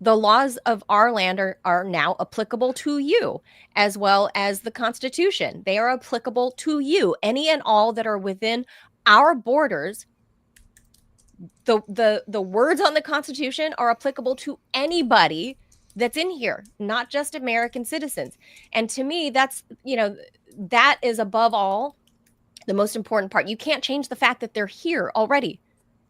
the laws of our land are now applicable to you, as well as the Constitution. They are applicable to you. Any and all that are within our borders, the words on the Constitution are applicable to anybody that's in here, not just American citizens. And to me, that's, that is above all the most important part. You can't change the fact that they're here already.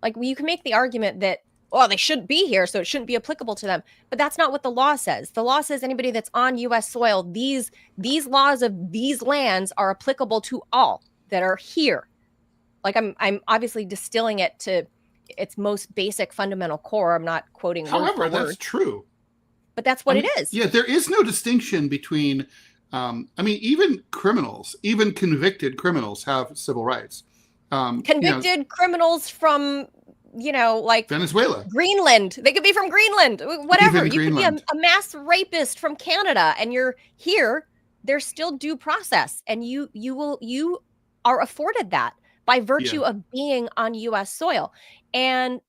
Like, you can make the argument that, well, they shouldn't be here, so it shouldn't be applicable to them. But that's not what the law says. The law says anybody that's on U.S. soil, these laws of these lands are applicable to all that are here. Like, I'm obviously distilling it to its most basic fundamental core. I'm not quoting word However, for word. that's true. But that's what it is. Yeah, there is no distinction between, even criminals, even convicted criminals have civil rights. Convicted criminals from, like Venezuela, Greenland. They could be from Greenland, whatever. Even You Greenland. could be a mass rapist from Canada, and you're here. There's still due process, and you are afforded that by virtue of being on U.S. soil. And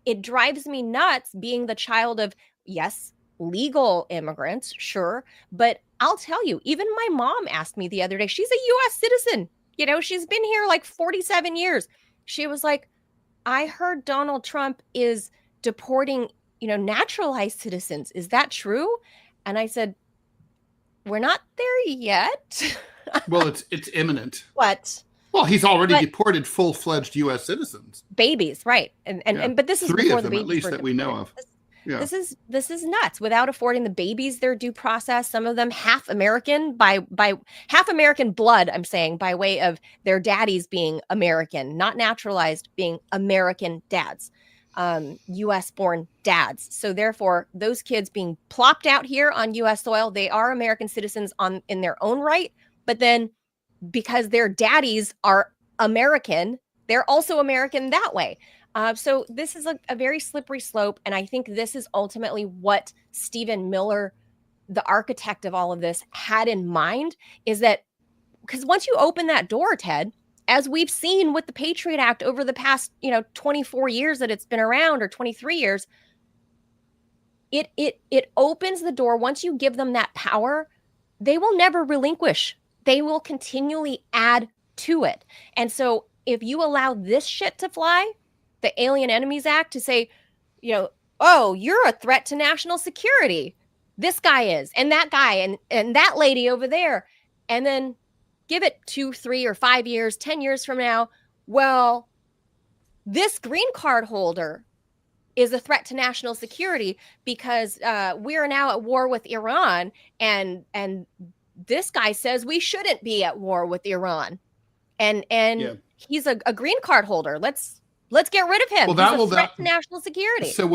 it drives me nuts being the child of, yes, legal immigrants, sure. But I'll tell you, even my mom asked me the other day, she's a U.S. citizen. She's been here like 47 years. She was like, I heard Donald Trump is deporting, naturalized citizens. Is that true? And I said, we're not there yet. Well, it's imminent. What? Well, he's already deported full-fledged U.S. citizens. Babies, right? And but this is 3 before of the them, babies at least, were that we know of. Yeah. This is nuts. Without affording the babies their due process, some of them half American by half American blood, I'm saying, by way of their daddies being American, not naturalized, being American dads, U.S. born dads. So therefore, those kids being plopped out here on U.S. soil, they are American citizens in their own right, but then because their daddies are American, they're also American that way. So this is a very slippery slope. And I think this is ultimately what Stephen Miller, the architect of all of this, had in mind, is that because once you open that door, Ted, as we've seen with the Patriot Act over the past, 24 years that it's been around, or 23 years, it opens the door. Once you give them that power, they will never relinquish. They will continually add to it. And so if you allow this shit to fly, the Alien Enemies Act, to say, oh, you're a threat to national security. This guy is, and that guy, and that lady over there. And then give it 2, 3, or 5 years, 10 years from now. Well, this green card holder is a threat to national security because we are now at war with Iran. And this guy says we shouldn't be at war with Iran. And he's a green card holder. Let's get rid of him. Well, he's a threat to national security. So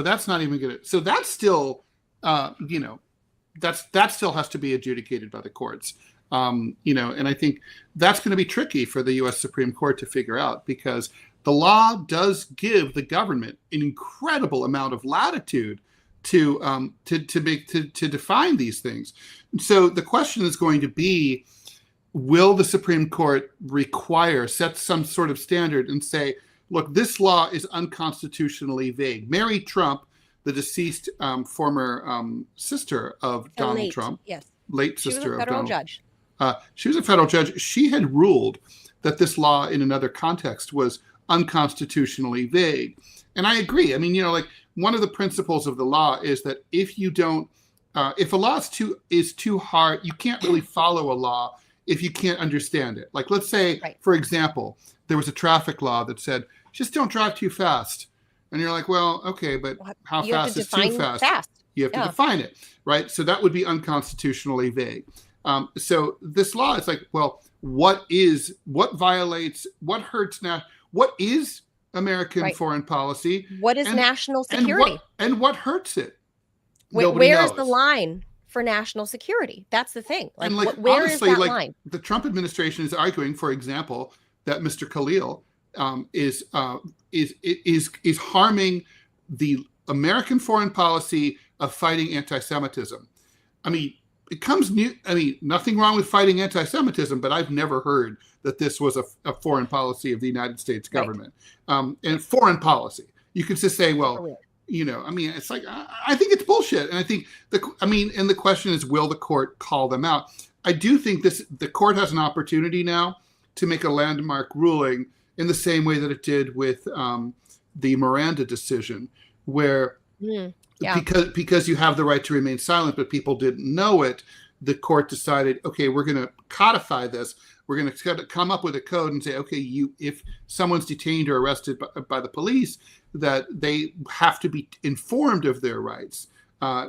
that's not even good. So that's still, that still has to be adjudicated by the courts. And I think that's going to be tricky for the U.S. Supreme Court to figure out, because the law does give the government an incredible amount of latitude to define these things. So the question is going to be, will the Supreme Court set some sort of standard and say, look, this law is unconstitutionally vague? Mary Trump, the deceased former sister of Donald Trump, late sister of Donald. Judge. She was a federal judge. She had ruled that this law in another context was unconstitutionally vague. And I agree. I mean, one of the principles of the law is that if a law is too hard, you can't really follow a law if you can't understand it. Like, let's say, for example, there was a traffic law that said, just don't drive too fast. And you're like, well, okay, but how fast is too fast? You have to define it, right? So that would be unconstitutionally vague. So this law is like, well, what violates, what hurts now? What is American foreign policy? What is national security? And what hurts it? Where is the line for national security. That's the thing. Like, And like, where honestly, is that like line? the Trump administration is arguing, for example, that Mr. Khalil is harming the American foreign policy of fighting anti-Semitism. I mean, it comes new. I mean, nothing wrong with fighting anti-Semitism, but I've never heard that this was a foreign policy of the United States government. Right. And foreign policy, you could just say, well, you know, I mean, it's like, I think it's bullshit. And I think and the question is, will the court call them out? I do think the court has an opportunity now to make a landmark ruling in the same way that it did with the Miranda decision, where because you have the right to remain silent, but people didn't know it, the court decided, okay, we're going to codify this. We're going to come up with a code and say, okay, if someone's detained or arrested by the police, that they have to be informed of their rights.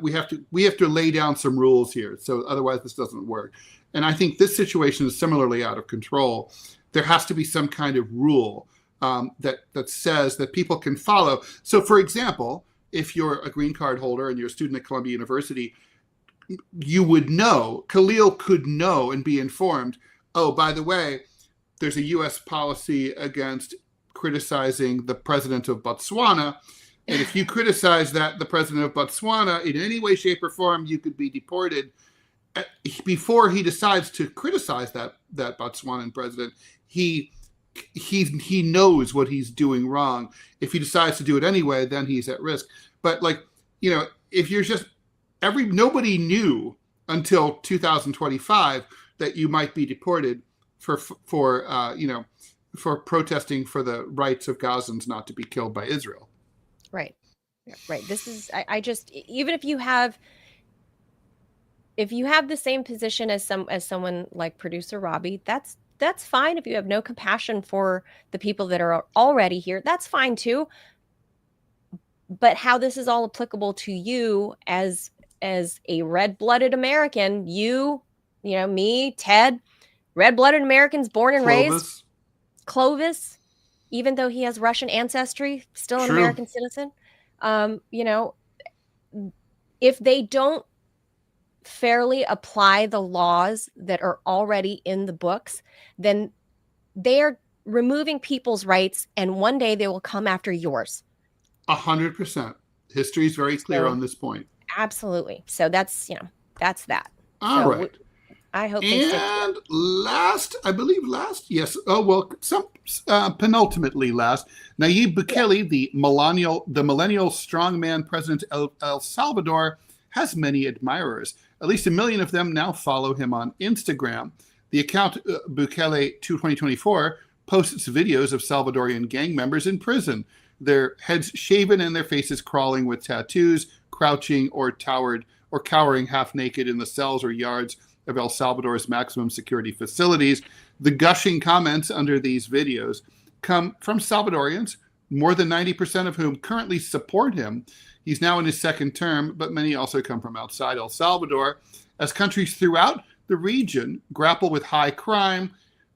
We have to lay down some rules here, so otherwise this doesn't work. And I think this situation is similarly out of control. There has to be some kind of rule that says that people can follow. So, for example, if you're a green card holder and you're a student at Columbia University, you would know, Khalil could know and be informed, oh, by the way, there's a U.S. policy against criticizing the president of Botswana. And if you criticize the president of Botswana in any way, shape, or form, you could be deported. Before he decides to criticize that Botswanan president, he knows what he's doing wrong. If he decides to do it anyway, then he's at risk. But like, you know, if you're just nobody knew until 2025 that you might be deported for protesting for the rights of Gazans not to be killed by Israel. Right. Right. This is, I just, even if you have the same position as someone like producer Robbie, that's fine. If you have no compassion for the people that are already here, that's fine too. But how this is all applicable to you as a red-blooded American, you know, me, Ted, red-blooded Americans born and raised. Clovis, even though he has Russian ancestry, still an American citizen. You know, if they don't fairly apply the laws that are already in the books, then they are removing people's rights, and one day they will come after yours. 100%. History is very clear on this point. Absolutely. So that's that. All right. I hope they stick to it. And last, yes. Oh, well, penultimately last, Nayib Bukele, the millennial strongman president of El Salvador, has many admirers. At least 1 million of them now follow him on Instagram. The account Bukele 2024 posts videos of Salvadorian gang members in prison, their heads shaven and their faces crawling with tattoos, crouching or cowering half naked in the cells or yards of El Salvador's maximum security facilities. The gushing comments under these videos come from Salvadorians, more than 90% of whom currently support him. He's now in his second term, but many also come from outside El Salvador. As countries throughout the region grapple with high crime,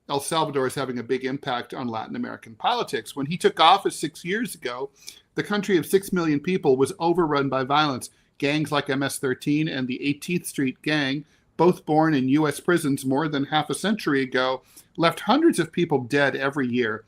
El Salvador is having a big impact on Latin American politics. When he took office 6 years ago, the country of 6 million people was overrun by violence. Gangs like MS-13 and the 18th Street Gang, both born in U.S. prisons more than half a century ago, left hundreds of people dead every year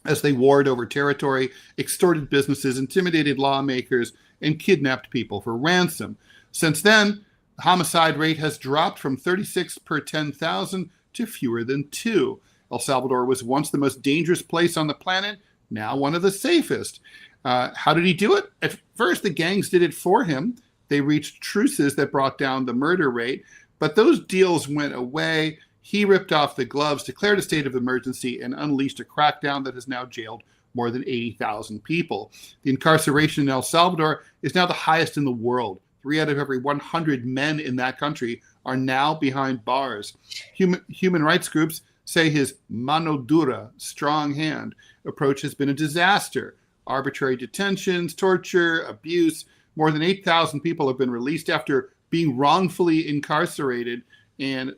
as they warred over territory, extorted businesses, intimidated lawmakers, and kidnapped people for ransom. Since then, the homicide rate has dropped from 36 per 10,000 to fewer than 2. El Salvador was once the most dangerous place on the planet, now one of the safest. How did he do it? At first, the gangs did it for him. They reached truces that brought down the murder rate, but those deals went away. He ripped off the gloves, declared a state of emergency, and unleashed a crackdown that has now jailed more than 80,000 people. The incarceration in El Salvador is now the highest in the world. 3 out of every 100 men in that country are now behind bars. Human rights groups say his mano dura, strong hand, approach has been a disaster. Arbitrary detentions, torture, abuse. More than 8,000 people have been released after being wrongfully incarcerated. And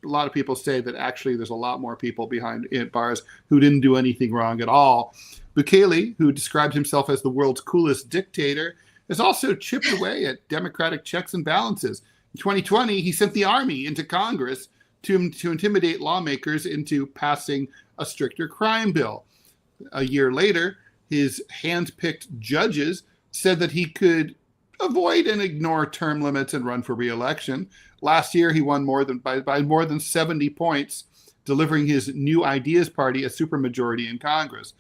a lot of people say that actually there's a lot more people behind bars who didn't do anything wrong at all. Bukele, who describes himself as the world's coolest dictator, has also chipped away at democratic checks and balances. 2020, he sent the army into Congress to intimidate lawmakers into passing a stricter crime bill. A year later, his hand-picked judges said that he could avoid and ignore term limits and run for re-election. Last year, he won by more than 70 points, delivering his New Ideas Party a supermajority in Congress.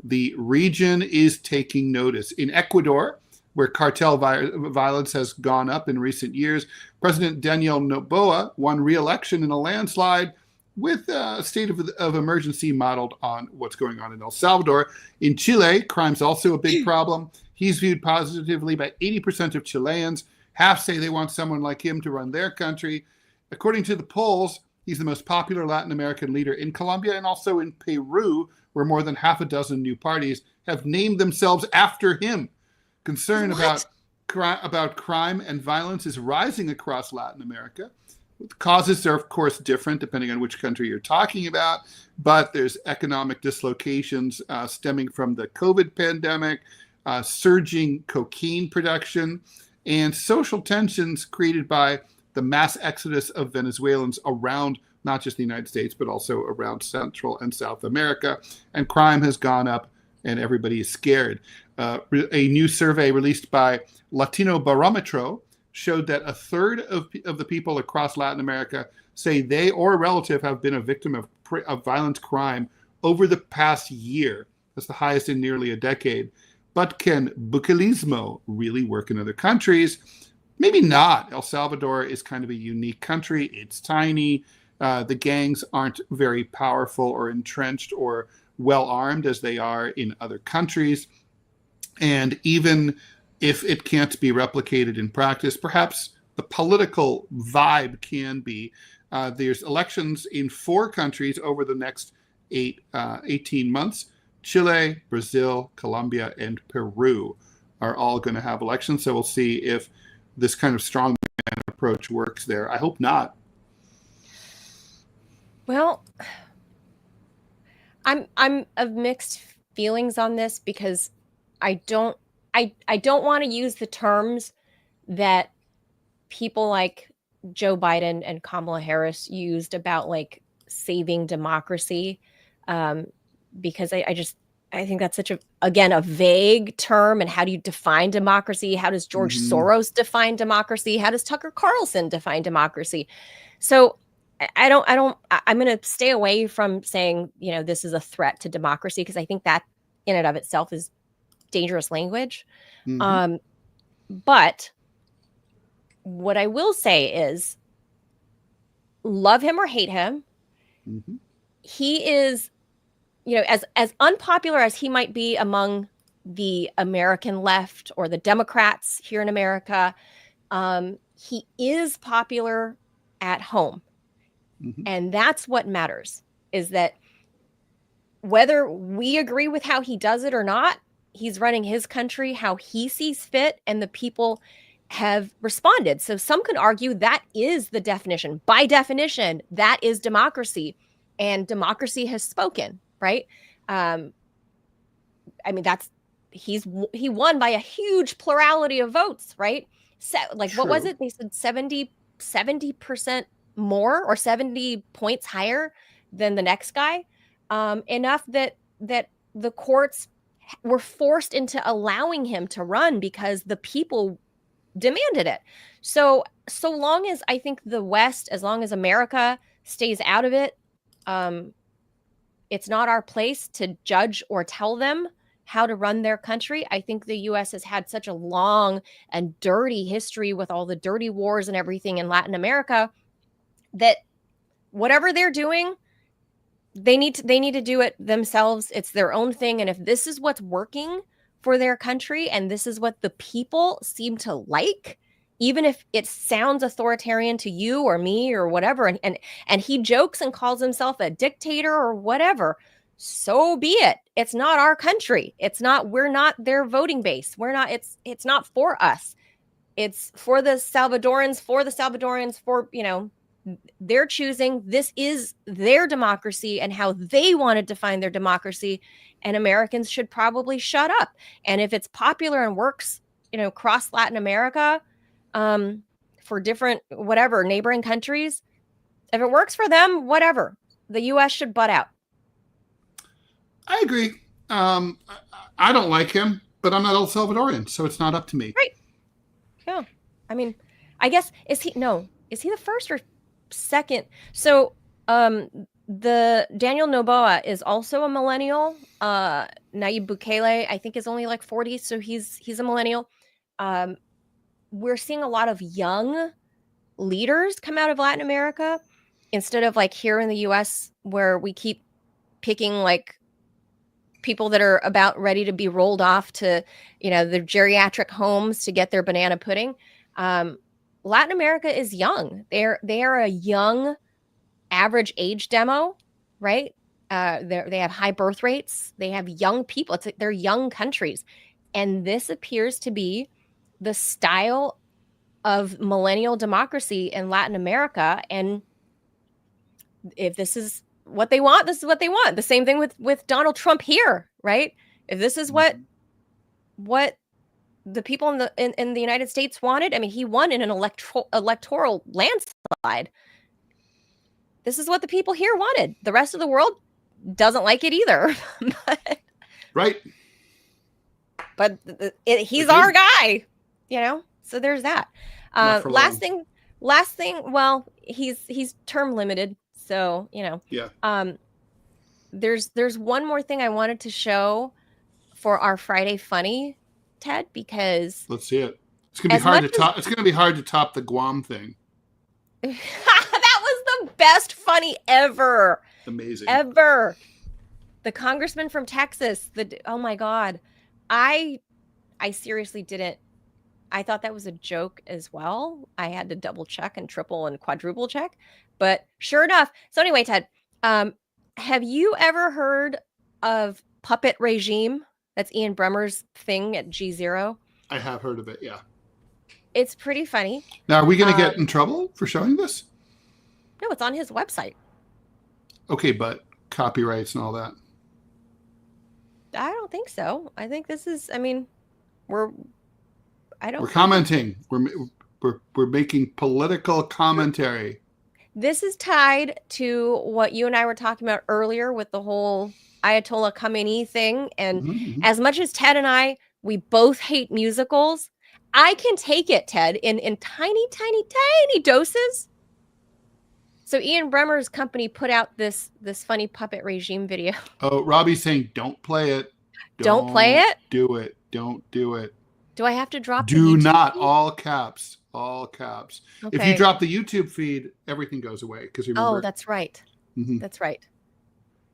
The region is taking notice. In Ecuador, where cartel violence has gone up in recent years, President Daniel Noboa won re-election in a landslide with a state of emergency modeled on what's going on in El Salvador. In Chile, crime's also a big problem. He's viewed positively by 80% of Chileans. Half say they want someone like him to run their country. According to the polls, he's the most popular Latin American leader in Colombia and also in Peru, where more than half a dozen new parties have named themselves after him. Concern about crime and violence is rising across Latin America. The causes are, of course, different depending on which country you're talking about, but there's economic dislocations stemming from the COVID pandemic, surging cocaine production, and social tensions created by the mass exodus of Venezuelans around not just the United States, but also around Central and South America. And crime has gone up and everybody is scared. A new survey released by Latino Barometro showed that a third of the people across Latin America say they or a relative have been a victim of violent crime over the past year. That's the highest in nearly a decade. But can buquilismo really work in other countries? Maybe not. El Salvador is kind of a unique country. It's tiny. The gangs aren't very powerful or entrenched or well-armed as they are in other countries. And even if it can't be replicated in practice, perhaps the political vibe can be. There's elections in 4 countries over the next 18 months. Chile, Brazil, Colombia, and Peru are all going to have elections. So we'll see if this kind of strongman approach works there. I hope not. Well, I'm of mixed feelings on this because I don't want to use the terms that people like Joe Biden and Kamala Harris used about like saving democracy, because I think that's such a vague term. And how do you define democracy? How does George Soros define democracy? How does Tucker Carlson define democracy? So I'm going to stay away from saying, this is a threat to democracy, because I think that in and of itself is dangerous language. But what I will say is, love him or hate him, he is, as unpopular as he might be among the American left or the Democrats here in America, he is popular at home. And that's what matters, is that whether we agree with how he does it or not, he's running his country how he sees fit, and the people have responded. So some could argue that is the definition. By definition, that is democracy, and democracy has spoken, right? He won by a huge plurality of votes, right? So, what was it? They said 70% more, or 70 points higher than the next guy, enough that the courts were forced into allowing him to run because the people demanded it. So long as I think the West, as long as America stays out of it, it's not our place to judge or tell them how to run their country. I think the U.S. has had such a long and dirty history with all the dirty wars and everything in Latin America that whatever they're doing, they need to do it themselves. It's their own thing. And if this is what's working for their country, and this is what the people seem to like, even if it sounds authoritarian to you or me or whatever, and he jokes and calls himself a dictator or whatever, so be it. It's not our country. We're not their voting base. It's not for us. It's for the Salvadorans, for they're choosing. This is their democracy and how they want to define their democracy. And Americans should probably shut up. And if it's popular and works, across Latin America, for different whatever neighboring countries. If it works for them, whatever. The U.S. should butt out. I agree. I don't like him, but I'm not El Salvadorian, so it's not up to me. Right. Yeah. I mean, I guess is he the first or second? So the Daniel Noboa is also a millennial. Nayib Bukele, I think, is only like 40, so he's a millennial. We're seeing a lot of young leaders come out of Latin America instead of like here in the US where we keep picking like people that are about ready to be rolled off to, the geriatric homes to get their banana pudding. Latin America is young. They are a young average age demo, right? They have high birth rates. They have young people. They're young countries. And this appears to be the style of millennial democracy in Latin America. And if this is what they want, this is what they want. The same thing with Donald Trump here, right? If this is what the people in the United States wanted, I mean, he won in an electoral landslide. This is what the people here wanted. The rest of the world doesn't like it either. Right. But he's our guy, So there's that. Last thing. Well, he's term limited, so Yeah. There's one more thing I wanted to show for our Friday Funny, Ted, because let's see it. It's gonna be hard to top. It's gonna be hard to top the Guam thing. That was the best funny ever. Amazing. Ever. The congressman from Texas. Oh my God. I seriously didn't. I thought that was a joke as well. I had to double check and triple and quadruple check, but sure enough. So anyway, Ted, have you ever heard of puppet regime? That's Ian Bremmer's thing at G0. I have heard of it. Yeah. It's pretty funny. Now, are we going to get in trouble for showing this? No, it's on his website. Okay, but copyrights and all that. I don't think so. I think this is. I mean, we're commenting. We're making political commentary. This is tied to what you and I were talking about earlier with the whole Ayatollah Khamenei thing. And as much as Ted and I, we both hate musicals. I can take it, Ted, in tiny, tiny, tiny doses. So Ian Bremmer's company put out this funny puppet regime video. Oh, Robbie's saying, don't play it. Don't play it? Do it. Don't do it. Do I have to drop the Do YouTube not. feed? All caps. All caps. Okay. If you drop the YouTube feed, everything goes away. Because remember. Oh, that's right. That's right.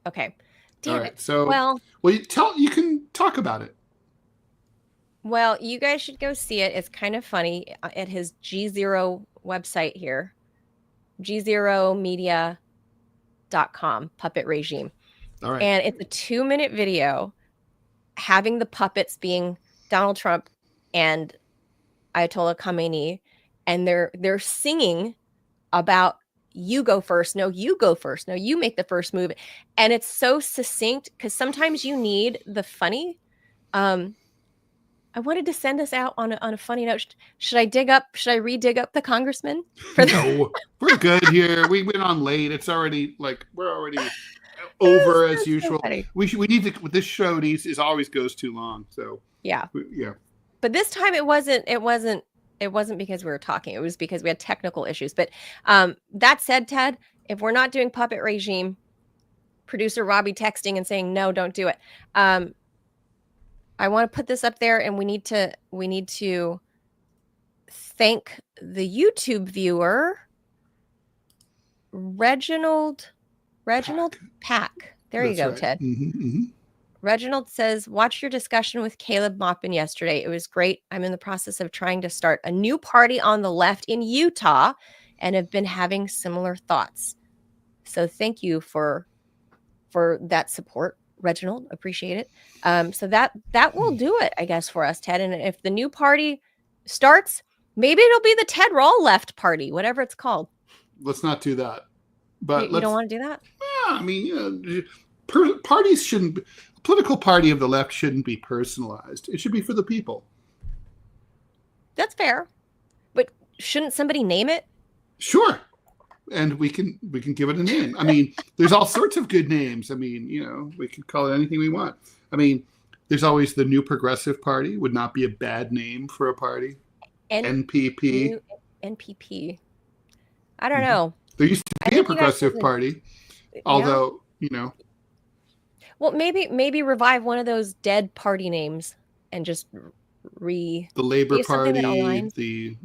Okay. Damn all right. it. So, well, you can talk about it. Well, you guys should go see it. It's kind of funny at his G0 website here. G0media.com, puppet regime. All right. And it's a 2-minute video having the puppets being Donald Trump and Ayatollah Khamenei, and they're singing about you go first. No, you go first. No, you make the first move. And it's so succinct because sometimes you need the funny. I wanted to send us out on a funny note. Should I re-dig up the congressman? No, we're good here. We went on late. It's already we're already over as usual. So we need to. This show always goes too long. So yeah. Yeah. But this time it wasn't because we were talking. It was because we had technical issues. But that said, Ted, if we're not doing puppet regime, producer Robbie texting and saying no, don't do it. I want to put this up there, and we need to thank the YouTube viewer, Reginald Pack. There you go, right. Ted. Reginald says, watch your discussion with Caleb Maupin yesterday. It was great. I'm in the process of trying to start a new party on the left in Utah and have been having similar thoughts. So thank you for that support, Reginald. Appreciate it. So that will do it, I guess, for us, Ted. And if the new party starts, maybe it'll be the Ted Rall left party, whatever it's called. Let's not do that. But you don't want to do that? Yeah, I mean, parties shouldn't. A political party of the left shouldn't be personalized. It should be for the people. That's fair. But shouldn't somebody name it? Sure. And we can give it a name. I mean, there's all sorts of good names. I mean, we can call it anything we want. I mean, there's always the New Progressive Party would not be a bad name for a party. NPP. NPP. I don't know. There used to be a Progressive Party, although, Well, maybe revive one of those dead party names and just the Labor Party,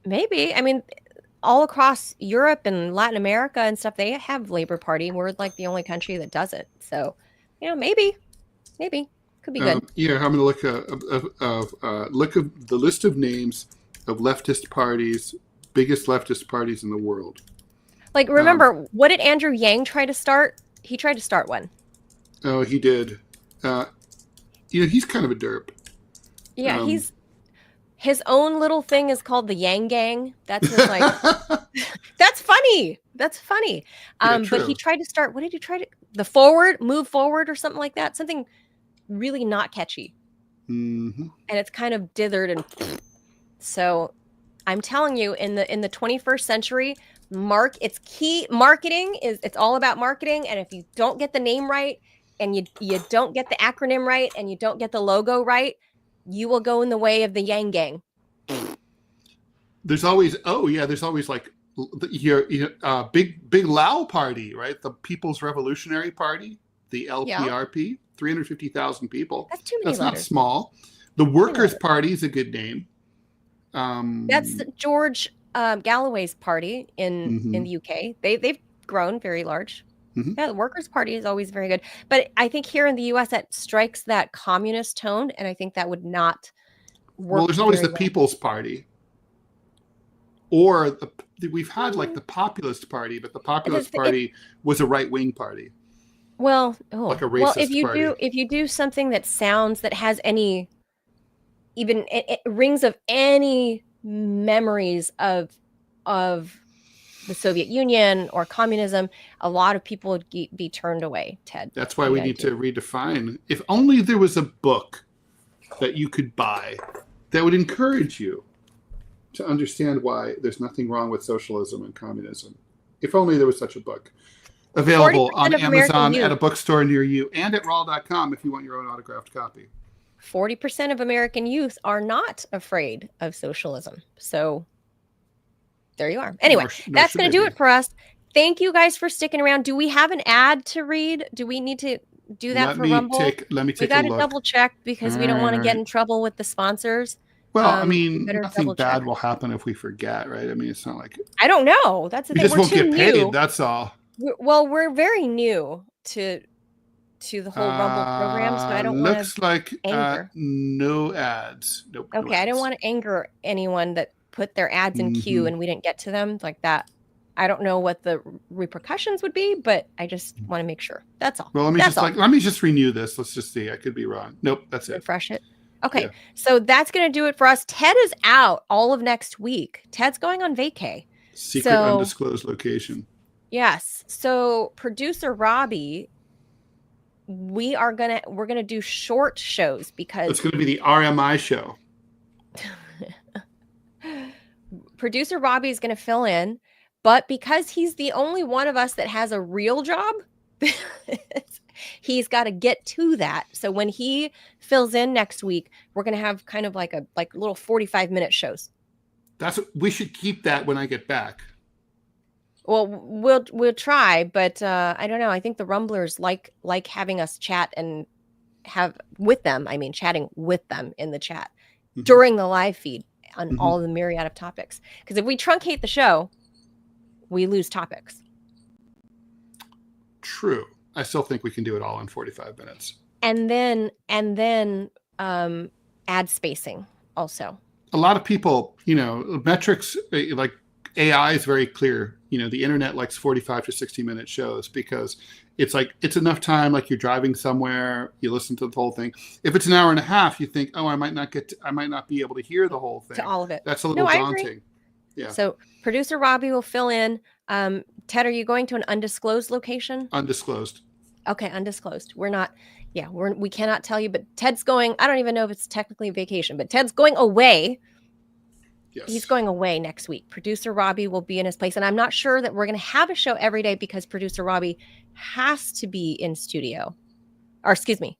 Maybe. I mean, all across Europe and Latin America and stuff, they have Labor Party. We're like the only country that doesn't. So, maybe could be good. I'm going to look at the list of names of leftist parties, biggest leftist parties in the world. Like, remember, what did Andrew Yang try to start? He tried to start one. Oh, he did. He's kind of a derp. Yeah, his own little thing is called the Yang Gang. That's his, like, that's funny. But he tried to start, what did he try to, move forward or something like that. Something really not catchy. Mm-hmm. And it's kind of dithered. And so I'm telling you, in the 21st century, it's key. It's all about marketing. And if you don't get the name right, and you don't get the acronym right, and you don't get the logo right, you will go in the way of the Yang Gang. There's always like big Lao Party, right? The People's Revolutionary Party, the LPRP, 350,000 people. That's too many letters. Not small. The Workers' Party is a good name. That's George Galloway's party in the UK. They've grown very large. Mm-hmm. Yeah, the Workers' Party is always very good. But I think here in the U.S. that strikes that communist tone, and I think that would not work. Well, there's always the People's Party. Or we've had like the Populist Party, but the Populist Party was a right-wing party. Well, like a racist party. if you do something that has any, even it rings of any memories of the Soviet Union or communism, a lot of people would be turned away, Ted. That's why we need to redefine. If only there was a book that you could buy that would encourage you to understand why there's nothing wrong with socialism and communism. If only there was such a book. Available on Amazon, at a bookstore near you, and at Rall.com if you want your own autographed copy. 40% of American youth are not afraid of socialism. So there you are. Anyway, that's going to do it for us. Thank you guys for sticking around. Do we have an ad to read? Do we need to do that for Rumble? Let me take a look. We got to double check because we don't want to get in trouble with the sponsors. Well, I mean, nothing bad will happen if we forget, right? I mean, it's not like... I don't know. That's the thing. We just won't get paid, that's all. We're very new to the whole Rumble program, so I don't want to looks like no ads. Nope. Okay, I don't want to anger anyone that put their ads in queue and we didn't get to them like that. I don't know what the repercussions would be, but I just want to make sure. That's all. Well, let me just renew this. Let's just see. I could be wrong. Nope, that's it. Refresh it. Okay, so that's going to do it for us. Ted is out all of next week. Ted's going on vacay. Secret undisclosed location. Yes. So producer Robbie, we're gonna do short shows because it's going to be the RMI show. Producer Robbie is going to fill in, but because he's the only one of us that has a real job, he's got to get to that. So when he fills in next week, we're going to have kind of like little 45-minute shows. We should keep that when I get back. Well, we'll try, but I don't know. I think the Rumblers like having us chat and chatting with them in the chat during the live feed on all the myriad of topics. Because if we truncate the show, we lose topics. True. I still think we can do it all in 45 minutes. And then ad spacing also. A lot of people, metrics, like AI is very clear. The internet likes 45 to 60-minute shows because it's enough time, like you're driving somewhere, you listen to the whole thing. If it's an hour and a half, you think, I might not be able to hear the whole thing. To all of it. That's a little daunting. Agree. Yeah. So producer Robbie will fill in. Ted, are you going to an undisclosed location? Undisclosed. Okay, undisclosed. We cannot tell you, but Ted's going, I don't even know if it's technically vacation, but Ted's going away Yes. He's going away next week. Producer Robbie will be in his place. And I'm not sure that we're going to have a show every day because producer Robbie has to be in studio. Or excuse me.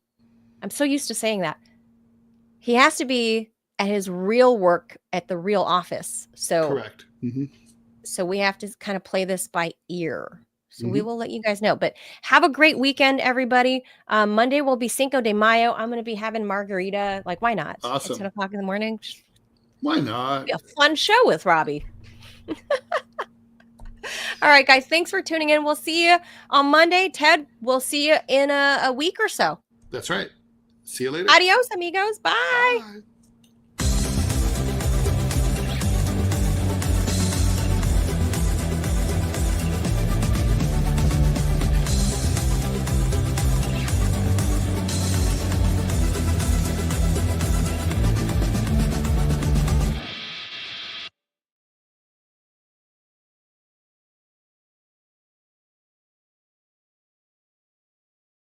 I'm so used to saying that. He has to be at his real work at the real office. So Correct. Mm-hmm. So we have to kind of play this by ear. So we will let you guys know. But have a great weekend, everybody. Monday will be Cinco de Mayo. I'm going to be having margarita. Like, why not? Awesome. At 10 o'clock in the morning. Why not? Be a fun show with Robbie. All right, guys. Thanks for tuning in. We'll see you on Monday. Ted, we'll see you in a week or so. That's right. See you later. Adios, amigos. Bye. Bye.